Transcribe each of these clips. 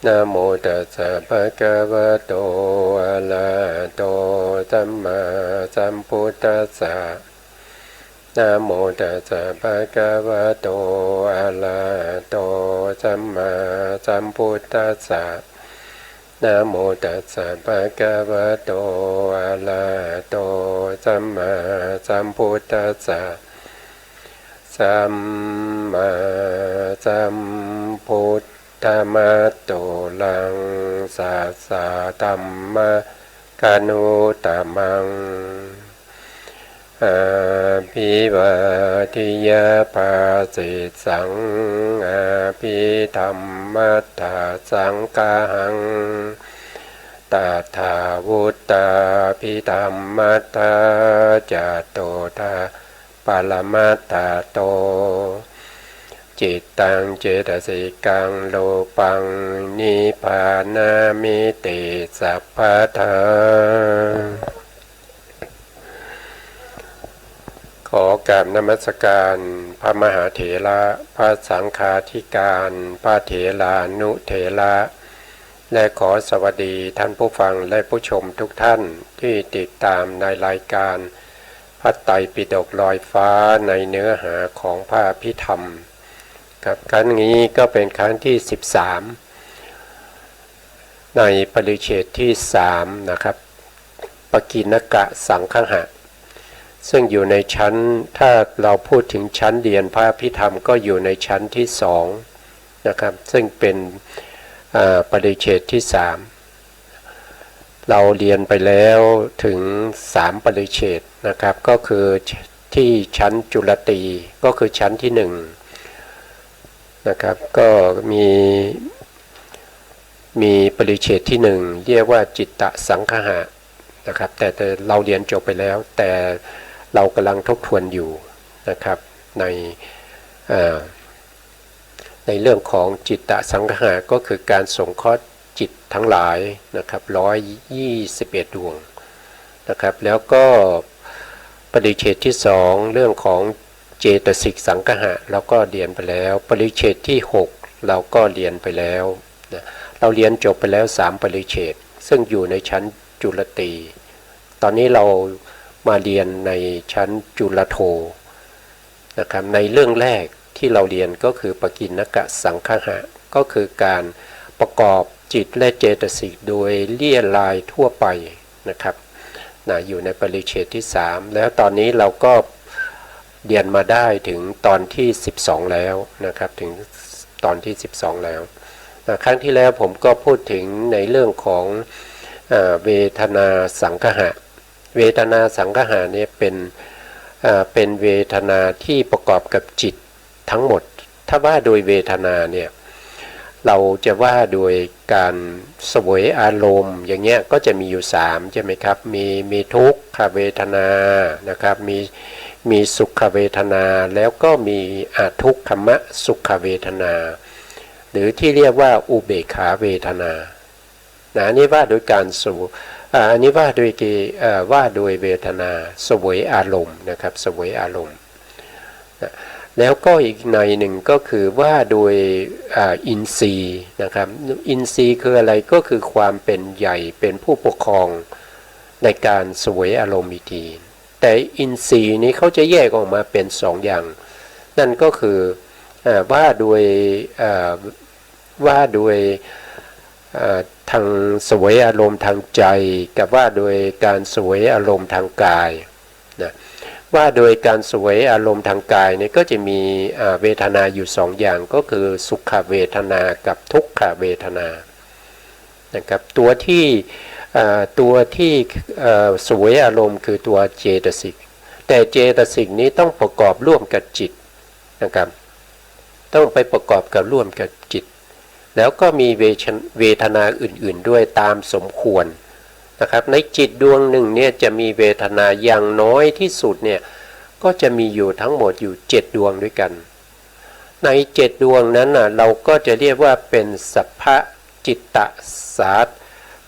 นะโมตัสสะภะคะวะโตอะระหะโตสัมมาสัมพุทธัสสะนะโมตัสสะภะคะวะโตอะระหะโตสัมมาสัมพุทธัสสะนะโมตัสสะภะคะวะโตอะระหะโตสัมมาสัมพุทธัสสะสัมมาสัมพุทธะมะโตลังสัสสะธัมมะกานุตตมังอาภิวาทิยาภาสิสังอาภิธรรมัตถสังฆังตถาวุตตาภิธรรมัตถจัตโตทาปรมัตถโตจิตตังเจตสิกังโลปังนิพพานามิติสัพพทาขอกราบนมัสการพระมหาเถระพระสังฆาธิการพระเถรานุเถระและขอสวัสดีท่านผู้ฟังและผู้ชมทุกท่านที่ติดตามในรายการพระไตรปิฎกลอยฟ้าในเนื้อหาของพระอภิธรรมครับครั้งนี้ก็เป็นครั้งที่13ในปริเฉดที่3นะครับปกิณกะสังคหะซึ่งอยู่ในชั้นถ้าเราพูดถึงชั้นเรียนพระอภิธรรมก็อยู่ในชั้นที่2นะครับซึ่งเป็นปริเฉดที่3เราเรียนไปแล้วถึง3ปริเฉดนะครับก็คือที่ชั้นจุลตีก็คือชั้นที่1นะครับก็มีปริเฉดที่1เรียกว่าจิตตสังคหะนะครับแต่เราเรียนจบไปแล้วแต่เรากำลังทบทวนอยู่นะครับในเรื่องของจิตตสังคหะก็คือการสงเคราะห์จิตทั้งหลายนะครับ121ดวงนะครับแล้วก็ปริเฉดที่2เรื่องของเจตสิกสังคหะเราก็เรียนไปแล้วปริเฉดที่6เราก็เรียนไปแล้วนะเราเรียนจบไปแล้ว3ปริเฉดซึ่งอยู่ในชั้นจุลตีตอนนี้เรามาเรียนในชั้นจุลโทนะครับในเรื่องแรกที่เราเรียนก็คือปกิณกะสังคหะก็คือการประกอบจิตและเจตสิกโดยเลี่ยลายทั่วไปนะครับอยู่ในปริเฉดที่3แล้วตอนนี้เราก็เรียนมาได้ถึงตอนที่12แล้วนะครับถึงตอนที่12แล้วครั้งที่แล้วผมก็พูดถึงในเรื่องของเวทนาสังคหะเวทนาสังคหะเนี่ยเป็นเวทนาที่ประกอบกับจิตทั้งหมดถ้าว่าโดยเวทนาเนี่ยเราจะว่าโดยการเสวยอารมณ์อย่างเงี้ยก็จะมีอยู่3ใช่ไหมครับมีทุกขเวทนานะครับมีสุขเวทนาแล้วก็มีทุกขมสุขเวทนาหรือที่เรียกว่าอุเบกขาเวทนาอันนี้ว่าโดยการอันนี้ว่าโดยเวทนาเสวยอารมณ์นะครับเสวยอารมณ์แล้วก็อีกในหนึ่งก็คือว่าโดยอินทรีย์นะครับอินทรีย์คืออะไรก็คือความเป็นใหญ่เป็นผู้ปกครองในการเสวยอารมณ์อีกทีแต่อินทรีย์นี้เขาจะแยกออกมาเป็น2อย่างนั่นก็คือว่าโดยทางเสวยอารมณ์ทางใจกับว่าโดยการเสวยอารมณ์ทางกายนะว่าโดยการเสวยอารมณ์ทางกายเนี่ยก็จะมีเวทนาอยู่2อย่างก็คือสุขเวทนากับทุกขเวทนานะครับตัวที่เสวยอารมณ์คือตัวเจตสิกแต่เจตสิกนี้ต้องประกอบร่วมกับจิตนะครับต้องไปประกอบกับร่วมกับจิตแล้วก็มีเวทนาอื่นๆด้วยตามสมควรนะครับในจิตดวงหนึ่งเนี่ยจะมีเวทนาอย่างน้อยที่สุดเนี่ยก็จะมีอยู่ทั้งหมดอยู่7ดวงด้วยกันใน7ดวงนั้นเราก็จะเรียกว่าเป็นสัพพจิตตสา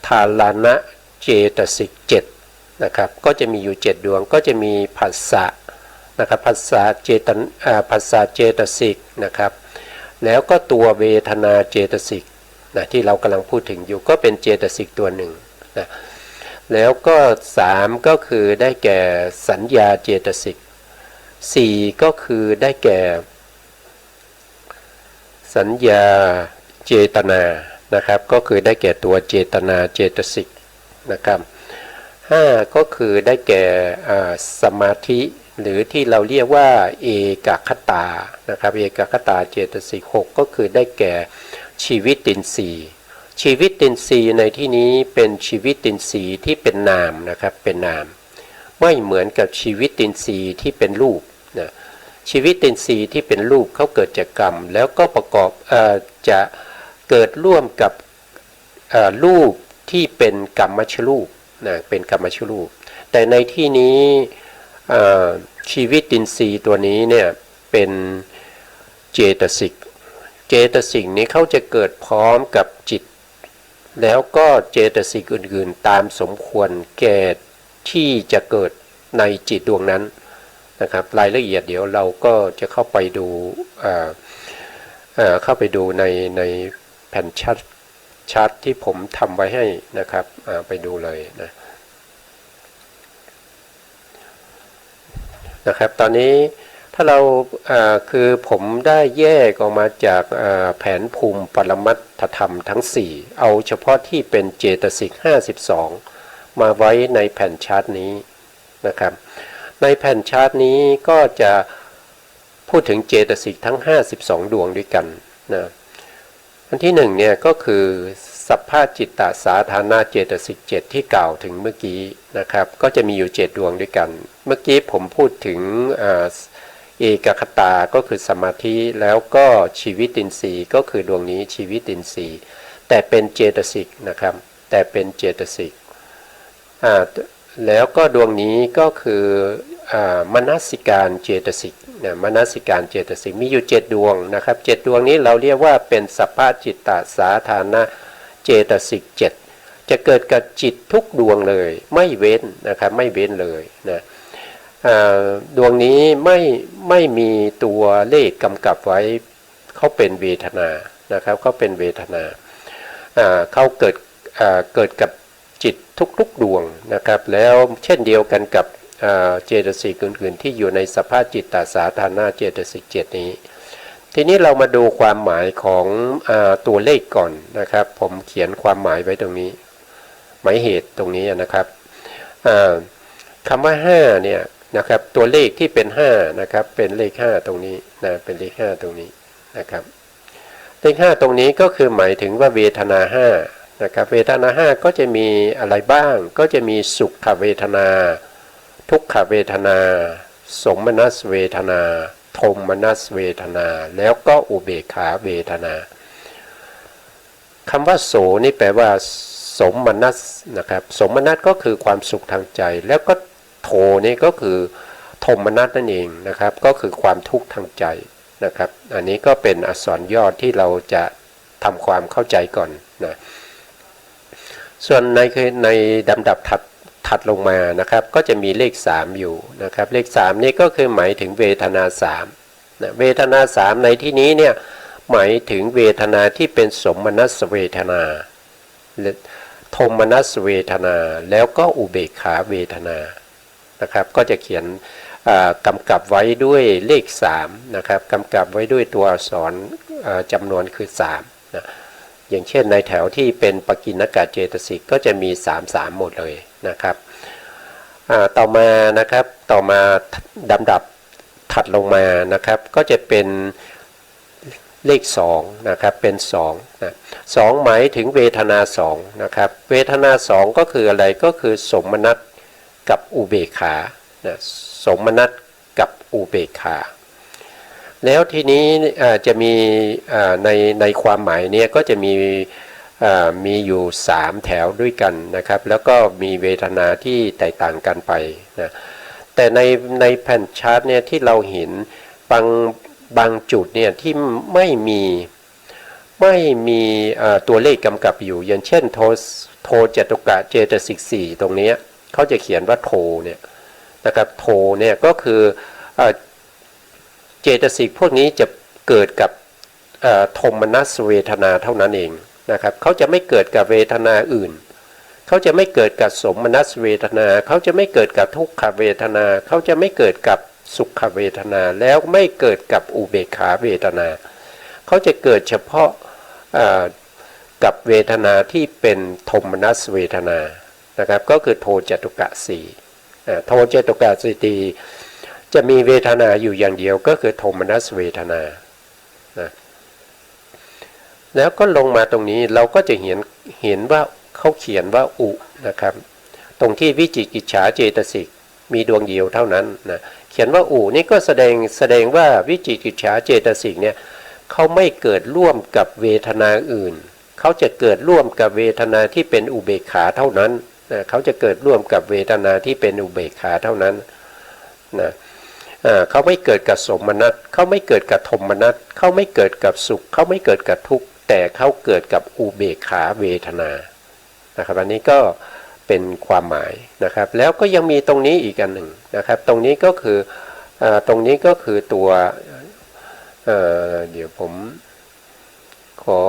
ธารณเจตสิก7นะครับก็จะมีอยู่7ดวงก็จะมีผัสสะนะครับผัสสะเจตสิกนะครับแล้วก็ตัวเวทนาเจตสิก นะที่เรากำลังพูดถึงอยู่ก็เป็นเจตสิกตัวหนึ่งนะแล้วก็3ก็คือได้แก่สัญญาเจตสิก4ก็คือได้แก่สัญญาเจตนานะครับก็คือได้แก่ตัวเจตนาเจตสิกนะครับ5ก็คือได้แก่สมาธิหรือที่เราเรียกว่าเอกคตานะครับเอกคตาเจตสิก6ก็คือได้แก่ชีวิตินทรีย์ชีวิตินทรีย์ในที่นี้เป็นชีวิตินทรีย์ที่เป็นนามนะครับเป็นนามไม่เหมือนกับชีวิตินทรีย์ที่เป็นรูปนะชีวิตินทรีย์ที่เป็นรูปเขาเกิดจากกรรมแล้วก็ประกอบจะเกิดร่วมกับรูปที่เป็นกรรมชรูปนะเป็นกรรมชรูปแต่ในที่นี้ชีวิตินทรีย์ตัวนี้เนี่ยเป็นเจตสิกเจตสิกนี้เขาจะเกิดพร้อมกับจิตแล้วก็เจตสิกอื่นๆตามสมควรแก่ที่จะเกิดในจิตดวงนั้นนะครับรายละเอียดเดี๋ยวเราก็จะเข้าไปดูในแผ่นชาร์ตที่ผมทำไว้ให้นะครับไปดูเลยนะครับตอนนี้ถ้าเราคือผมได้แยกออกมาจากแผนภูมิปรมัตถธรรมทั้ง4เอาเฉพาะที่เป็นเจตสิก52มาไว้ในแผ่นชาร์ตนี้นะครับในแผ่นชาร์ตนี้ก็จะพูดถึงเจตสิกทั้ง52ดวงด้วยกันนะอันที่1เนี่ยก็คือสัพพะจิตตสาธารณเจตสิก7ที่กล่าวถึงเมื่อกี้นะครับก็จะมีอยู่7ดวงด้วยกันเมื่อกี้ผมพูดถึงเอกคตาก็คือสมาธิแล้วก็ชีวิตินทรีย์ก็คือดวงนี้ชีวิตินทรีย์แต่เป็นเจตสิกนะครับแต่เป็นเจตสิกแล้วก็ดวงนี้ก็คือมนสิการเจตสิกนะมนสิการเจตสิกมีอยู่7ดวงนะครับ7ดวงนี้เราเรียกว่าเป็นสัพพะจิตตสาธารณเจตสิก7จะเกิดกับจิตทุกดวงเลยไม่เว้นนะครับไม่เว้นเลยนะดวงนี้ไม่มีตัวเลขกำกับไว้เขาเป็นเวทนานะครับเขาเป็นเวทนาเขาเกิดกับจิตทุกๆดวงนะครับแล้วเช่นเดียวกันกับเจตสิกอื่นๆที่อยู่ในสภาพจิตตสาธารณเจตสิก7นี้ทีนี้เรามาดูความหมายของตัวเลขก่อนนะครับผมเขียนความหมายไว้ตรงนี้หมายเหตุตรงนี้นะครับคำว่า5เนี่ยนะครับตัวเลขที่เป็น5นะครับเป็นเลข5ตรงนี้นะเป็นเลข5ตรงนี้นะครับเลข5ตรงนี้ก็คือหมายถึงว่าเวทนา5นะครับเวทนา5ก็จะมีอะไรบ้างก็จะมีสุขเวทนาทุกขเวทนาสมนัสเวทนาโทมนัสเวทนาแล้วก็อุเบกขาเวทนาคำว่าโสนี่แปลว่าสมนัสนะครับสมนัสก็คือความสุขทางใจแล้วก็โทนี่ก็คือโทมนัสนั่นเองนะครับก็คือความทุกข์ทางใจนะครับอันนี้ก็เป็นอักษรย่อที่เราจะทำความเข้าใจก่อนนะส่วนในลำดับถัดลงมานะครับก็จะมีเลข3อยู่นะครับเลข3นี่ก็คือหมายถึงเวทนา3นะเวทนา3ในที่นี้เนี่ยหมายถึงเวทนาที่เป็นสมนัสเวทนาโทมนัสเวทนาแล้วก็อุเบกขาเวทนานะครับก็จะเขียนกำกับไว้ด้วยเลข3นะครับกำกับไว้ด้วยตัวอักษรจำนวนคือ3นะอย่างเช่นในแถวที่เป็นปกิณกเจตสิกก็จะมี3หมดเลยนะครับต่อมานะครับต่อมาลำดับถัดลงมานะครับก็จะเป็นเลข2นะครับเป็น2นะ2หมายถึงเวทนา2นะครับเวทนา2ก็คืออะไรก็คือสมนัสกับอุเบกขานะสมนัสกับอุเบกขาแล้วทีนี้จะมีในความหมายเนี่ยก็จะมีอยู่3แถวด้วยกันนะครับแล้วก็มีเวทนาที่แตกต่างกันไปนะแต่ในแผ่นชาร์ตเนี่ยที่เราเห็นบางจุดเนี่ยที่ไม่มีตัวเลขกำกับอยู่อย่างเช่นโทจตุกะเจตสิก4ตรงนี้เขาจะเขียนว่าโทเนี่ยนะครับโทเนี่ยก็คือเจตสิกพวกนี้จะเกิดกับโทมนัสเวทนาเท่านั้นเอง นะครับเขาจะไม่เกิดกับเวทนาอื่นเขาจะไม่เกิดกับสมนัสเวทนาเขาจะไม่เกิดกับทุกขเวทนาเขาจะไม่เกิดกับสุขเวทนาแล้วไม่เกิดกับอุเบกขาเวทนาเขาจะเกิดเฉพาะกับเวทนาที่เป็นโทมนัสเวทนานะครับก็คือโทจตุกะสี่โทจตุกะสี่จะมีเวทนาอยู่อย่างเดียวก็คือโทมนัสเวทนานะแล้วก็ลงมาตรงนี้เราก็จะเห็นว่าเขาเขียนว่าอุนะครับตรงที่วิจิกิจฉาเจตสิกมีดวงเดียวเท่านั้นนะเขียนว่าอุนี่ก็แสดงว่าวิจิกิจฉาเจตสิกเนี่ยเขาไม่เกิดร่วมกับเวทนาอื่นเขาจะเกิดร่วมกับเวทนาที่เป็นอุเบกขาเท่านั้นนะเขาจะเกิดร่วมกับเวทนาที่เป็นอุเบกขาเท่านั้นนะเขาไม่เกิดกับสมนัสเขาไม่เกิดกับโทมนัสเขาไม่เกิดกับสุขเขาไม่เกิดกับทุกข์แต่เขาเกิดกับอุเบกขาเวทนานะครับอันนี้ก็เป็นความหมายนะครับแล้วก็ยังมีตรงนี้อีกอันหนึ่งนะครับตรงนี้ก็คือตัวเดี๋ยวผมขอ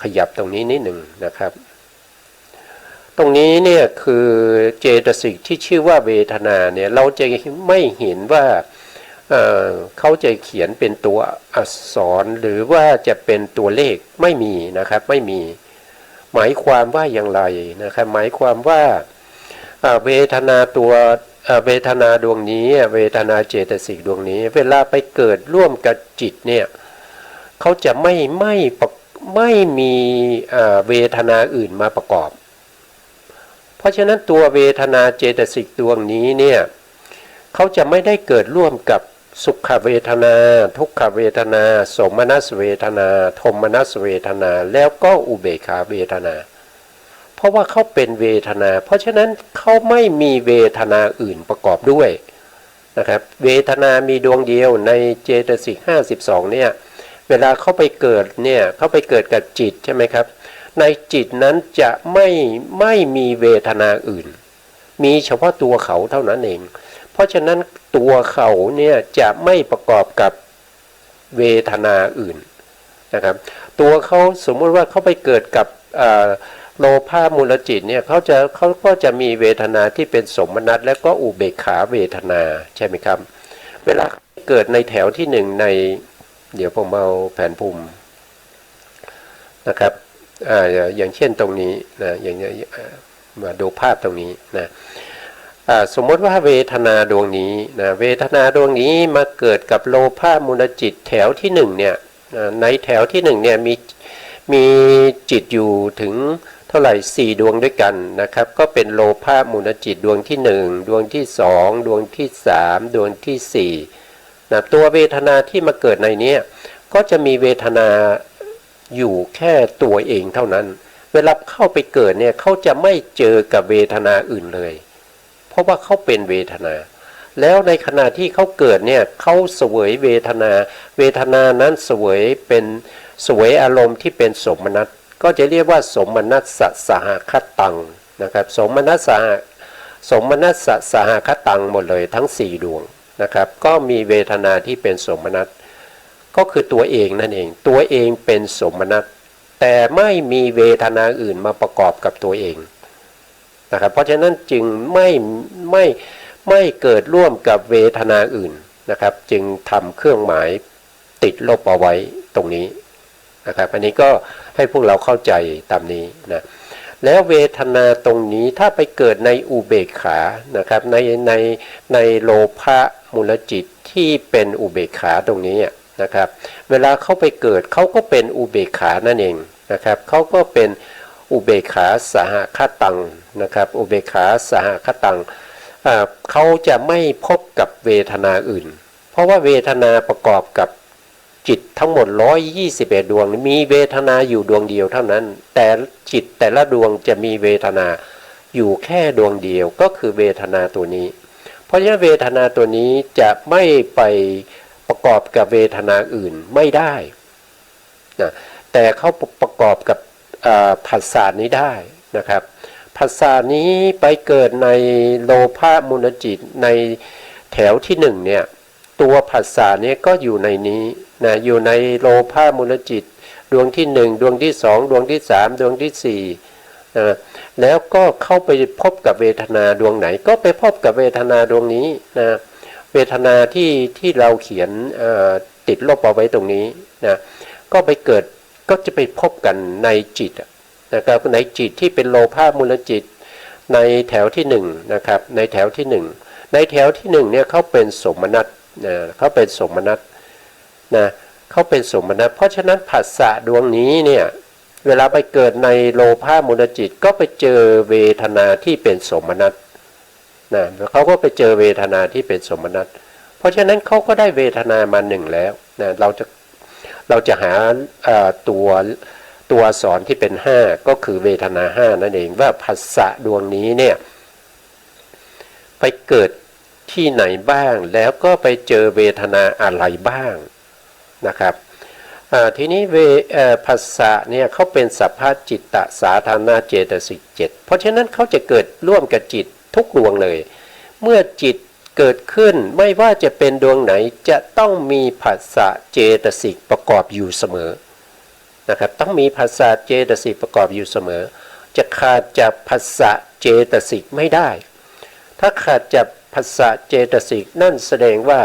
ขยับตรงนี้นิดหนึ่งนะครับตรงนี้เนี่ยคือเจตสิกที่ชื่อว่าเวทนาเนี่ยเราจะไม่เห็นว่าเขาจะเขียนเป็นตัวอักษรหรือว่าจะเป็นตัวเลขไม่มีนะครับไม่มีหมายความว่าอย่างไรนะครับหมายความว่าเวทนาเวทนาดวงนี้เวทนาเจตสิกดวงนี้เวลาไปเกิดร่วมกับจิตเนี่ยเขาจะไม่มีเวทนาอื่นมาประกอบเพราะฉะนั้นตัวเวทนาเจตสิกดวงนี้เนี่ยเขาจะไม่ได้เกิดร่วมกับสุขเวทนาทุกขเวทนาสมนัสเวทนาโทมนัสเวทนาแล้วก็อุเบกขาเวทนาเพราะว่าเขาเป็นเวทนาเพราะฉะนั้นเขาไม่มีเวทนาอื่นประกอบด้วยนะครับเวทนามีดวงเดียวในเจตสิก52เนี่ยเวลาเขาไปเกิดเนี่ยเขาไปเกิดกับจิตใช่ไหมครับในจิตนั้นจะไม่มีเวทนาอื่นมีเฉพาะตัวเขาเท่านั้นเองเพราะฉะนั้นตัวเขาเนี่ยจะไม่ประกอบกับเวทนาอื่นนะครับตัวเขาสมมุติว่าเขาไปเกิดกับโลภะมูลจิตเนี่ยเขาก็จะมีเวทนาที่เป็นสมนัสและก็อุเบกขาเวทนาใช่ไหมครับเวลาเกิดในแถวที่หนึ่งในเดี๋ยวผมเอาแผนภูมินะครับอย่างเช่นตรงนี้นะอย่างมาดูภาพตรงนี้นะสมมติว่าเวทนาดวงนี้นะเวทนาดวงนี้มาเกิดกับโลภะมูลจิตแถวที่หนึ่งเนี่ยในแถวที่หนึ่งเนี่ยมีจิตอยู่ถึงเท่าไหร่4ดวงด้วยกันนะครับก็เป็นโลภะมูลจิตดวงที่1ดวงที่2ดวงที่3ดวงที่4นะตัวเวทนาที่มาเกิดในนี้ก็จะมีเวทนาอยู่แค่ตัวเองเท่านั้นเวลาเข้าไปเกิดเนี่ยเขาจะไม่เจอกับเวทนาอื่นเลยเพราะว่าเขาเป็นเวทนาแล้วในขณะที่เขาเกิดเนี่ยเขาเสวยเวทนานั้นเสวยอารมณ์ที่เป็นสมนัสก็จะเรียกว่าสมนัสสหคตังนะครับสมนัสสหคตังหมดเลยทั้ง4ดวงนะครับก็มีเวทนาที่เป็นสมนัสก็คือตัวเองนั่นเองตัวเองเป็นสมนัสแต่ไม่มีเวทนาอื่นมาประกอบกับตัวเองนะครับเพราะฉะนั้นจึงไม่เกิดร่วมกับเวทนาอื่นนะครับจึงทำเครื่องหมายติดลบเอาไว้ตรงนี้นะครับอันนี้ก็ให้พวกเราเข้าใจตามนี้นะแล้วเวทนาตรงนี้ถ้าไปเกิดในอุเบกขานะครับในโลภะมูลจิตที่เป็นอุเบกขาตรงนี้นะครับเวลาเขาไปเกิดเขาก็เป็นอุเบกขานั่นเองนะครับเขาก็เป็นอุเบกขาสหคตังนะครับอุเบกขาสหคตังเขาจะไม่พบกับเวทนาอื่นเพราะว่าเวทนาประกอบกับจิตทั้งหมด121ดวงมีเวทนาอยู่ดวงเดียวเท่านั้นแต่จิตแต่ละดวงจะมีเวทนาอยู่แค่ดวงเดียวก็คือเวทนาตัวนี้เพราะฉะนั้นเวทนาตัวนี้จะไม่ไปประกอบกับเวทนาอื่นไม่ได้นะแต่เขาประกอบกับผัสสะนี้ได้นะครับผัสสะนี้ไปเกิดในโลภะมูลจิตในแถวที่1เนี่ยตัวผัสสะนี้ก็อยู่ในนี้นะอยู่ในโลภะมูลจิต ดวงที่หนึ่งดวงที่สองดวงที่สามดวงที่สี่นะแล้วก็เข้าไปพบกับเวทนาดวงไหนก็ไปพบกับเวทนาดวงนี้นะเวทนาที่เราเขียนติดลบเอาไว้ตรงนี้นะก็ไปเกิดก็จะไปพบกันในจิตนะครับในจิตที่เป็นโลภะมูลจิตในแถวที่หนึ่งนะครับในแถวที่หนึ่งในแถวที่หนึ่งเนี่ยเขาเป็นสมนัตนะเขาเป็นสมนัตนะเขาเป็นสมนัตเพราะฉะนั้นผัสสะดวงนี้เนี่ยเวลาไปเกิดในโลภะมูลจิตก็ไปเจอเวทนาที่เป็นสมนัตนะเขาก็ไปเจอเวทนาที่เป็นสมนัตเพราะฉะนั้นเขาก็ได้เวทนามาหนึ่งแล้วนะเราจะหาตัวอักษรที่เป็น5ก็คือเวทนา5นั่นเองว่าผัสสะดวงนี้เนี่ยไปเกิดที่ไหนบ้างแล้วก็ไปเจอเวทนาอะไรบ้างนะครับทีนี้ผัสสะเนี่ยเขาเป็นสัพพะจิตตสาธารณเจตสิก7เพราะฉะนั้นเขาจะเกิดร่วมกับจิตทุกดวงเลยเมื่อจิตเกิดขึ้นไม่ว่าจะเป็นดวงไหนจะต้องมีผัสสะเจตสิกประกอบอยู่เสมอนะครับต้องมีผัสสะเจตสิกประกอบอยู่เสมอจะขาดจากผัสสะเจตสิกไม่ได้ถ้าขาดจากผัสสะเจตสิกนั่นแสดงว่า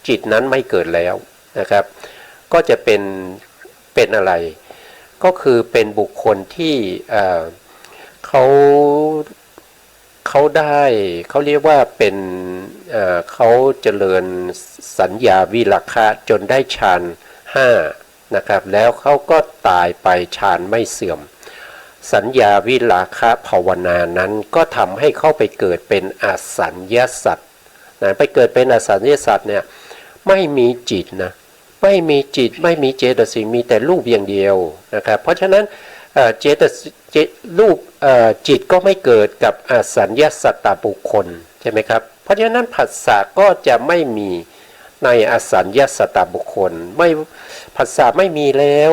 จิตนั้นไม่เกิดแล้วนะครับก็จะเป็นอะไรก็คือเป็นบุคคลที่เขาได้เขาเรียกว่าเป็นเขาเจริญสัญญาวิราคะจนได้ฌาน5นะครับแล้วเขาก็ตายไปฌานไม่เสื่อมสัญญาวิราคะภาวนานั้นก็ทำให้เขาไปเกิดเป็นอสัญญาสัตว์นะไปเกิดเป็นอสัญญาสัตว์เนี่ยไม่มีจิตนะไม่มีจิตไม่มีเจตสิกมีแต่รูปอย่างเดียวนะครับเพราะฉะนั้นรูปจิตก็ไม่เกิดกับอสัญญาสัตตบุคคลใช่ไหมครับเพราะฉะนั้นผัสสะก็จะไม่มีในอสัญญาสัตตบุคคลไม่ผัสสะไม่มีแล้ว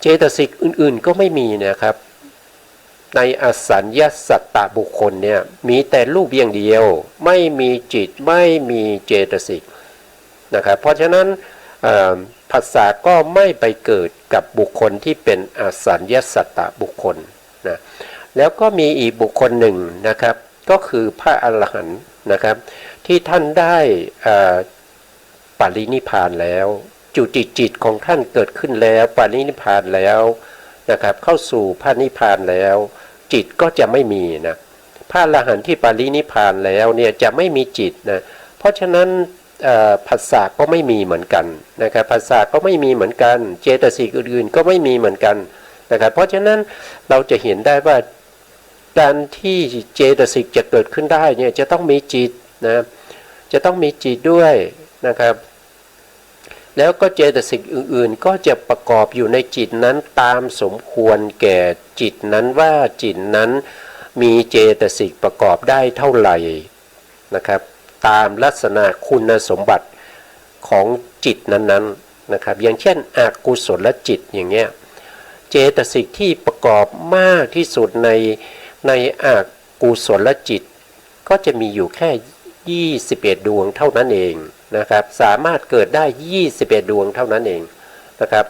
เจตสิกอื่นๆก็ไม่มีนะครับในอสัญญาสัตตบุคคลเนี่ยมีแต่รูปอย่างเดียวไม่มีจิตไม่มีเจตสิกนะครับเพราะฉะนั้นผัสสะก็ไม่ไปเกิดกับบุคคลที่เป็นอสัญญาสัตตบุคคลนะแล้วก็มีอีกบุคคลหนึ่งนะครับก็คือพระอรหันต์นะครับที่ท่านได้ปรินิพพานแล้วจุติจิตของท่านเกิดขึ้นแล้วปรินิพพานแล้วนะครับเข้าสู่พระนิพพานแล้วจิตก็จะไม่มีนะพระอรหันต์ที่ปรินิพพานแล้วเนี่ยจะไม่มีจิตนะเพราะฉะนั้นผัสสะก็ไม่มีเหมือนกันนะครับผัสสะก็ไม่มีเหมือนกันเจตสิกอื่นๆก็ไม่มีเหมือนกันนะครับเพราะฉะนั้นเราจะเห็นได้ว่าการที่เจตสิกจะเกิดขึ้นได้เนี่ยจะต้องมีจิตนะจะต้องมีจิตด้วยนะครับแล้วก็เจตสิกอื่นๆก็จะประกอบอยู่ในจิตนั้นตามสมควรแก่จิตนั้นว่าจิตนั้นมีเจตสิกประกอบได้เท่าไหร่นะครับตามลักษณะคุณสมบัติของจิตนั้นๆนะครับอย่างเช่นอกุศลจิตอย่างเงี้ยเจตสิกที่ประกอบมากที่สุดในอกุศลจิตก็จะมีอยู่แค่21ดวงเท่านั้นเองนะครับสามารถเกิดได้21ดวงเท่านั้นเองนะครับ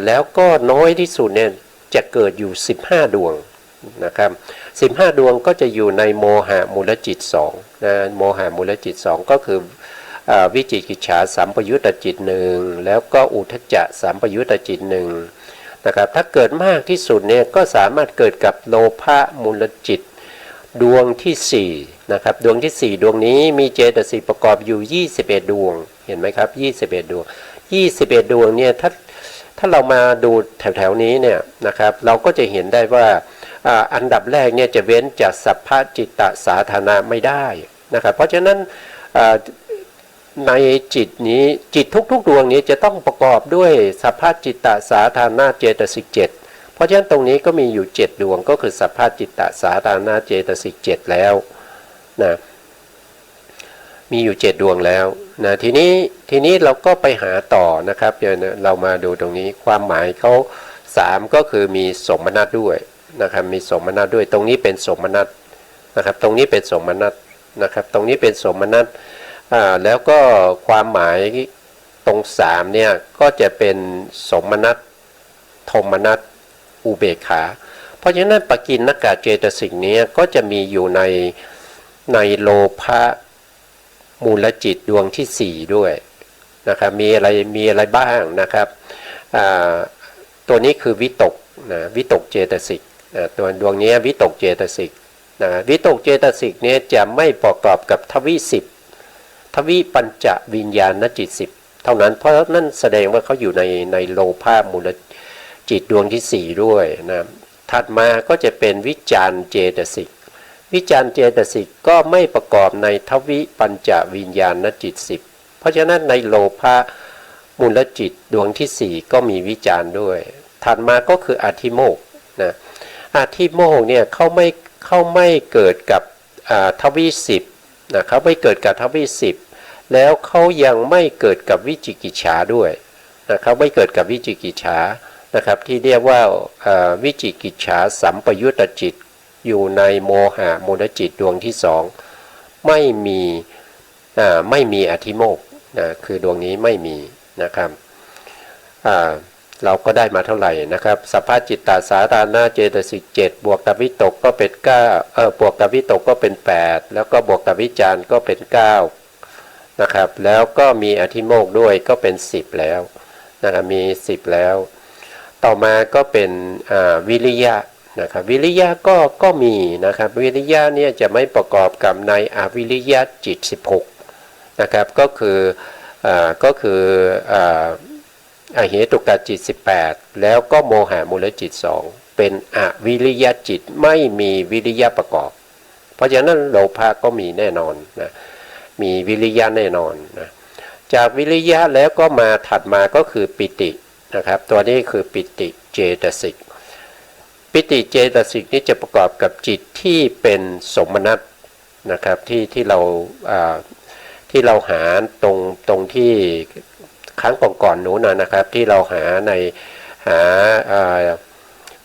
แล้วก็น้อยที่สุดเนี่ยจะเกิดอยู่15ดวงนะครับ15ดวงก็จะอยู่ในโมหะมูลจิต2นะโมหะมูลจิต2ก็คือวิจิกิจฉาสัมปยุตตจิต1แล้วก็อุทธัจจะสัมปยุตตจิต1นะครับถ้าเกิดมากที่สุดเนี่ยก็สามารถเกิดกับโลภะมูลจิตดวงที่4นะครับดวงที่4ดวงนี้มีเจตสิกประกอบอยู่21ดวงเห็นไหมครับ21ดวง21ดวงเนี่ยถ้าเรามาดูแถวๆนี้เนี่ยนะครับเราก็จะเห็นได้ว่าอันดับแรกเนี่ยจะเว้นจากสัพพะจิตตสาธารณะไม่ได้นะครับเพราะฉะนั้นในจิตนี้จิตทุกๆดวงนี้จะต้องประกอบด้วยสัพพะจิตตสาธารณะเจตสิก7เพราะฉะนั้นตรงนี้ก็มีอยู่7ดวงก็คือสัพพะจิตตสาธารณะเจตสิก7แล้วนะมีอยู่7ดวงแล้วนะทีนี้เราก็ไปหาต่อนะครับเดี๋ยวเรามาดูตรงนี้ความหมายเขา3ก็คือมีสมนัตด้วยนะครับมีสมนัตด้วยตรงนี้เป็นสมนัตนะครับตรงนี้เป็นสมนัตนะครับตรงนี้เป็นสมนัตแล้วก็ความหมาย ตรงสามเนี่ยก็จะเป็นสมนัตโทมนัตอุเบกขาเพราะฉะนั้นปกิณณกเจตสิกนี้ก็จะมีอยู่ในโลภะมูลจิตดวงที่สี่ด้วยนะครับมีอะไรบ้างนะครับตัวนี้คือวิตกนะวิตกเจตสิกตัวดวงนี้วิตกเจตสิกนะวิตกเจตสิกนี้จะไม่ประกอบกับทวิสิบทวิปัญจวิญญาณจิตสิบเท่านั้นเพราะนั่นแสดงว่าเขาอยู่ในโลภะมูลจิตดวงที่สี่ด้วยนะถัดมาก็จะเป็นวิจารเจตสิกวิจารเจตสิกก็ไม่ประกอบในทวิปัญจวิญญาณจิตสิบเพราะฉะนั้นในโลภะมูลจิตดวงที่สี่ก็มีวิจารด้วยถัดมาก็คืออธิโมกข์นะอธิโมกข์เนี่ยเขาไม่เกิดกับทวิสิบนะเขาไม่เกิดกับทวิสิบแล้วเขายังไม่เกิดกับวิจิกิจฉาด้วยนะเขาไม่เกิดกับวิจิกิจฉานะครับที่เรียกว่าวิจิกิจฉาสัมปยุตตจิตอยู่ในโมหะมูลจิตดวงที่สองไม่มีอธิโมกข์นะคือดวงนี้ไม่มีนะครับเราก็ได้มาเท่าไหร่นะครับสัพพจิตตสาธารณเจตสิก7บวกกับวิตกก็เป็น9บวกกับวิตกก็เป็น8แล้วก็บวกกับวิจารก็เป็น9นะครับแล้วก็มีอธิโมกข์ด้วยก็เป็น10แล้วนะครับมี10แล้วต่อมาก็เป็นวิริยะนะครับวิริยะก็มีนะครับวิริยะเนี่ยจะไม่ประกอบกับในอวิริยะจิต16นะครับก็คืออเหตุกจิต18แล้วก็โมหะมูลจิต2เป็นอวิริยะจิตไม่มีวิริยะประกอบเพราะฉะนั้นโลภะก็มีแน่นอนนะมีวิริยะแน่นอนนะจากวิริยะแล้วก็มาถัดมาก็คือปิตินะครับตัวนี้คือปิติเจตสิกปิติเจตสิกนี้จะประกอบกับจิตที่เป็นสมนัตนะครับที่เราหาตรงที่ครั้งก่อนๆนู้นนะครับที่เราหา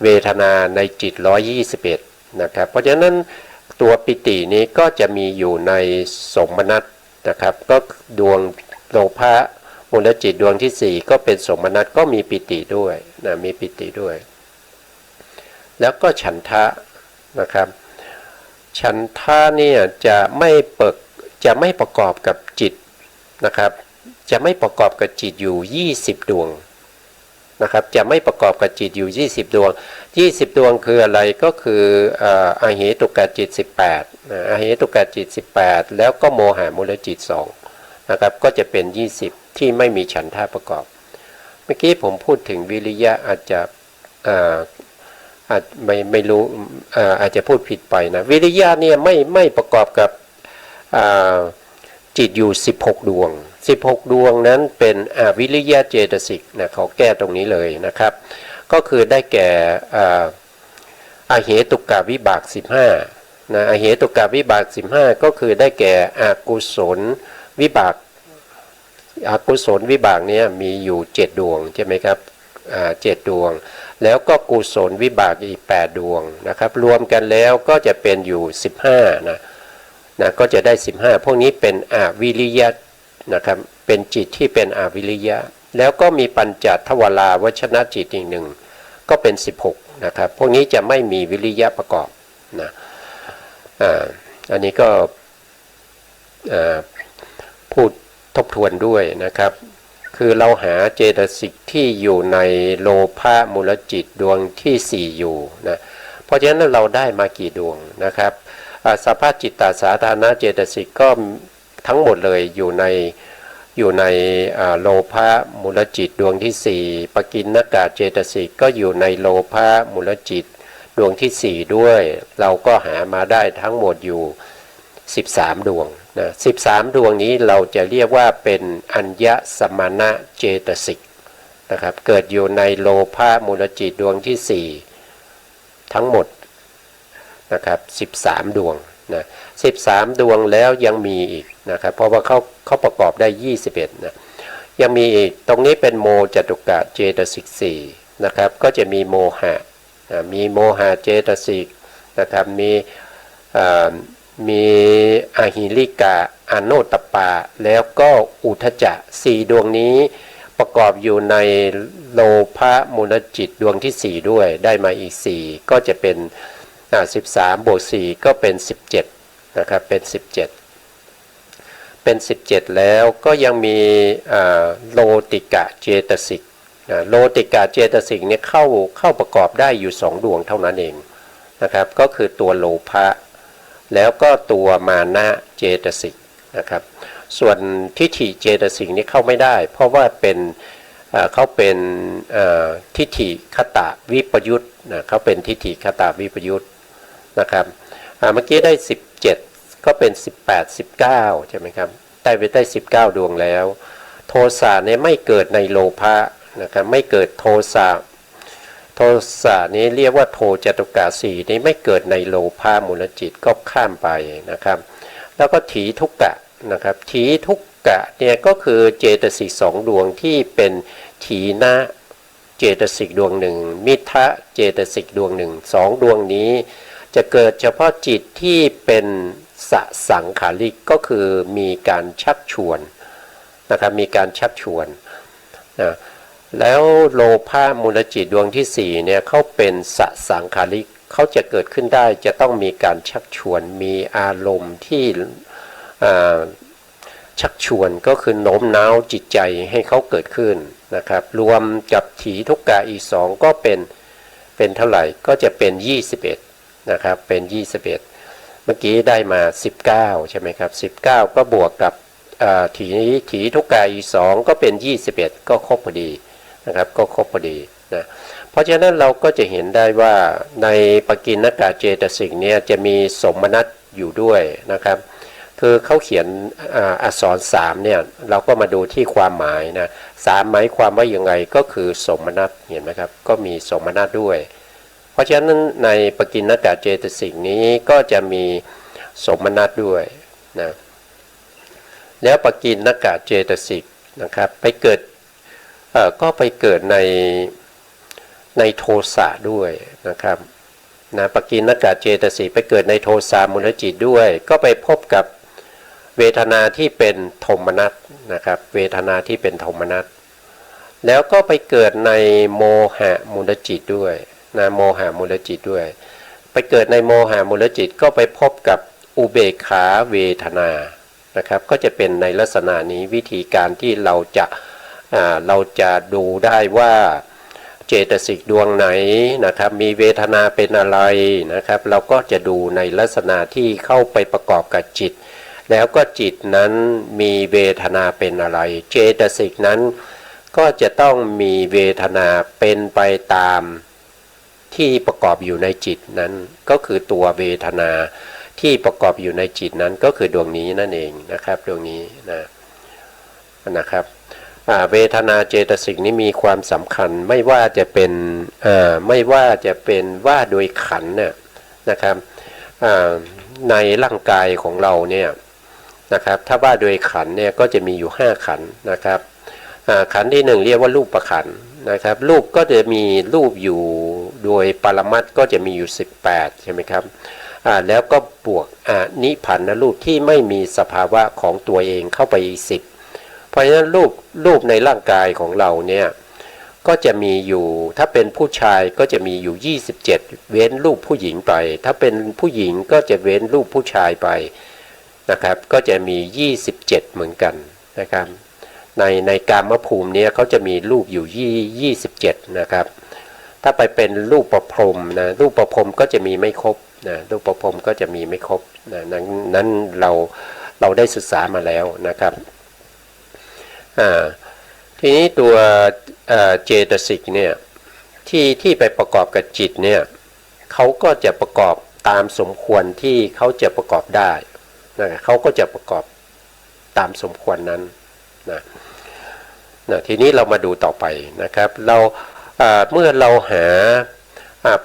เวทนาในจิต121นะครับเพราะฉะนั้นตัวปิตินี้ก็จะมีอยู่ในสมนัตนะครับก็ดวงโลภะมูลจิตดวงที่4ก็เป็นสมนัตก็มีปิติด้วยนะมีปิติด้วยแล้วก็ฉันทะนะครับฉันทะเนี่ยจะไม่ประกอบกับจิตนะครับจะไม่ประกอบกับจิตอยู่20ดวงนะครับจะไม่ประกอบกับจิตอยู่20ดวง20ดวงคืออะไรก็คืออเหตุกจิต18อเหตุกจิต18แล้วก็โมหะมูลจิต2นะครับก็จะเป็น20ที่ไม่มีฉันทะประกอบเมื่อกี้ผมพูดถึงวิริยะอาจจะไม่รู้อาจจะพูดผิดไปนะวิริยะเนี่ยไม่ประกอบกับจิตอยู่16ดวง16ดวงนั้นเป็นอวิริยะเจตสิกนะเขาแก้ตรงนี้เลยนะครับก็คือได้แก่อเหตุกวิบาก15นะอเหตุกวิบาก15ก็คือได้แก่อกุศลวิบากอกุศลวิบากเนี่ยมีอยู่7ดวงใช่ไหมครับ7ดวงแล้วก็กุศลวิบากอีก8ดวงนะครับรวมกันแล้วก็จะเป็นอยู่15นะก็จะได้15พวกนี้เป็นอวิริยะนะครับเป็นจิตที่เป็นอวิริยะแล้วก็มีปัญจทวาราวชนะจิตอีกหนึ่งก็เป็น16นะครับพวกนี้จะไม่มีวิริยะประกอบนะอันนี้ก็พูดทบทวนด้วยนะครับคือเราหาเจตสิกที่อยู่ในโลภะมูลจิตดวงที่4อยู่นะเพราะฉะนั้นเราได้มากี่ดวงนะครับสัพพจิตตสาธารณเจตสิกก็ทั้งหมดเลยอยู่ในโลภะมูลจิตดวงที่4ปกิณณกเจตสิกก็อยู่ในโลภะมูลจิตดวงที่4ด้วยเราก็หามาได้ทั้งหมดอยู่13ดวงนะ13ดวงนี้เราจะเรียกว่าเป็นอัญญสมณะเจตสิกนะครับเกิดอยู่ในโลภะมูลจิตดวงที่4ทั้งหมดนะครับ13ดวงนะ13ดวงแล้วยังมีอีกนะครับเพราะว่าเขาประกอบได้21นะยังมีอีกตรงนี้เป็นโมจตุกะเจตสิก4นะครับก็จะมีโมหะมีโมหะเจตสิกนะครับมี มีอหิริกะอโนตปาแล้วก็อุทจจะสี่ดวงนี้ประกอบอยู่ในโลภะมูลจิตดวงที่สี่ด้วยได้มาอีกสี่ก็จะเป็น13 บวก 4ก็เป็น17นะครับเป็น17แล้วก็ยังมีโลติกะเจตสิกโลติกะเจตสิกเนี่ยเข้าประกอบได้อยู่2ดวงเท่านั้นเองนะครับก็คือตัวโลภะแล้วก็ตัวมานะเจตสิกนะครับส่วนทิฏฐิเจตสิกนี้เข้าไม่ได้เพราะว่าเป็นเขาเป็นทิฏฐิคตะวิปยุตนะเขาเป็นทิฏฐิคตะวิปยุตนะครับเมื่อกี้ได้17ก็เป็น18 19ใช่ไหมครับได้19ดวงแล้วโทสะเนี่ยไม่เกิดในโลภะนะครับไม่เกิดโทสะนี้เรียกว่าโทจตุกะสี่นี้ไม่เกิดในโลภะมูลจิตก็ข้ามไปนะครับแล้วก็ถีทุกกะนะครับถีทุกกะเนี่ยก็คือเจตสิก2ดวงที่เป็นถีนะเจตสิกดวงหนึ่งมิทะเจตสิกดวงหนึ่ง2ดวงนี้จะเกิดเฉพาะจิตที่เป็นสสังขาริกก็คือมีการชักชวนนะครับมีการชักชวนนะแล้วโลภะมูลจิตดวงที่4เนี่ยเขาเป็นสสังขาริกเขาจะเกิดขึ้นได้จะต้องมีการชักชวนมีอารมณ์ที่ชักชวนก็คือโน้มน้าวจิตใจให้เขาเกิดขึ้นนะครับรวมกับถีทุกกะอีก2ก็เป็นเท่าไหร่ก็จะเป็น21นะครับเป็น21เมื่อกี้ได้มา19ใช่ไหมครับ19ก็บวกกับถีทุกกะอีก2ก็เป็น21ก็ครบพอดีนะครับก็ครบพอดีนะเพราะฉะนั้นเราก็จะเห็นได้ว่าในปกิณณกะเจตสิกเนี่ยจะมีสมนัตอยู่ด้วยนะครับคือเขาเขียนอักษร3เนี่ยเราก็มาดูที่ความหมายนะ3หมายความว่ายังไงก็คือสมนัตเห็นไหมครับก็มีสมนัตด้วยเพราะฉะนั้นในปกิณณกะเจตสิกนี้ก็จะมีสมนัตด้วยนะแล้วปกิณณกะเจตสิกนะครับไปเกิดก็ไปเกิดในโทสะด้วยนะครับนะปกิณณกะเจตสิกไปเกิดในโทสะมูลจิตด้วยก็ไปพบกับเวทนาที่เป็นโทมนัสนะครับเวทนาที่เป็นโทมนัสแล้วก็ไปเกิดในโมหะมูลจิตด้วยนะโมหะมูลจิตด้วยไปเกิดในโมหะมูลจิตก็ไปพบกับอุเบกขาเวทนานะครับก็จะเป็นในลักษณะนี้วิธีการที่เราจะดูได้ว่าเจตสิกดวงไหนนะครับมีเวทนาเป็นอะไรนะครับเราก็จะดูในลักษณะที่เข้าไปประกอบกับจิตแล้วก็จิตนั้นมีเวทนาเป็นอะไรเจตสิกนั้นก็จะต้องมีเวทนาเป็นไปตามที่ประกอบอยู่ในจิตนั้นก็คือตัวเวทนาที่ประกอบอยู่ในจิตนั้นก็คือดวงนี้นั่นเองนะครับดวงนี้นะครับเวทนาเจตสิกนี้มีความสำคัญไม่ว่าจะเป็นว่าโดยขันธ์เนี่ยนะครับในร่างกายของเราเนี่ยนะครับถ้าว่าโดยขันธ์เนี่ยก็จะมีอยู่5ขันธ์นะครับขันธ์ที่1เรียกว่ารูปขันธ์นะครับรูปก็จะมีรูปอยู่โดยปรมัตถ์ก็จะมีอยู่18ใช่ไหมครับแล้วก็บวกนิพพานรูปที่ไม่มีสภาวะของตัวเองเข้าไปอีก10เพราะฉะนั้นรูปในร่างกายของเราเนี่ยก็จะมีอยู่ถ้าเป็นผู้ชายก็จะมีอยู่27เว้นรูปผู้หญิงไปถ้าเป็นผู้หญิงก็จะเว้นรูปผู้ชายไปนะครับก็จะมี27เหมือนกันนะครับในกามภูมิเนี่ยเขาจะมีรูปอยู่27นะครับถ้าไปเป็นรูปประพรหมนะรูปประพรหมก็จะมีไม่ครบนะรูปประพรหมก็จะมีไม่ครบนะนั้นเราได้ศึกษามาแล้วนะครับทีนี้ตัวเจตสิกเนี่ยที่ไปประกอบกับจิตเนี่ยเขาก็จะประกอบตามสมควรที่เขาจะประกอบได้นะเขาก็จะประกอบตามสมควรนั้นนะทีนี้เรามาดูต่อไปนะครับเราเมื่อเราหา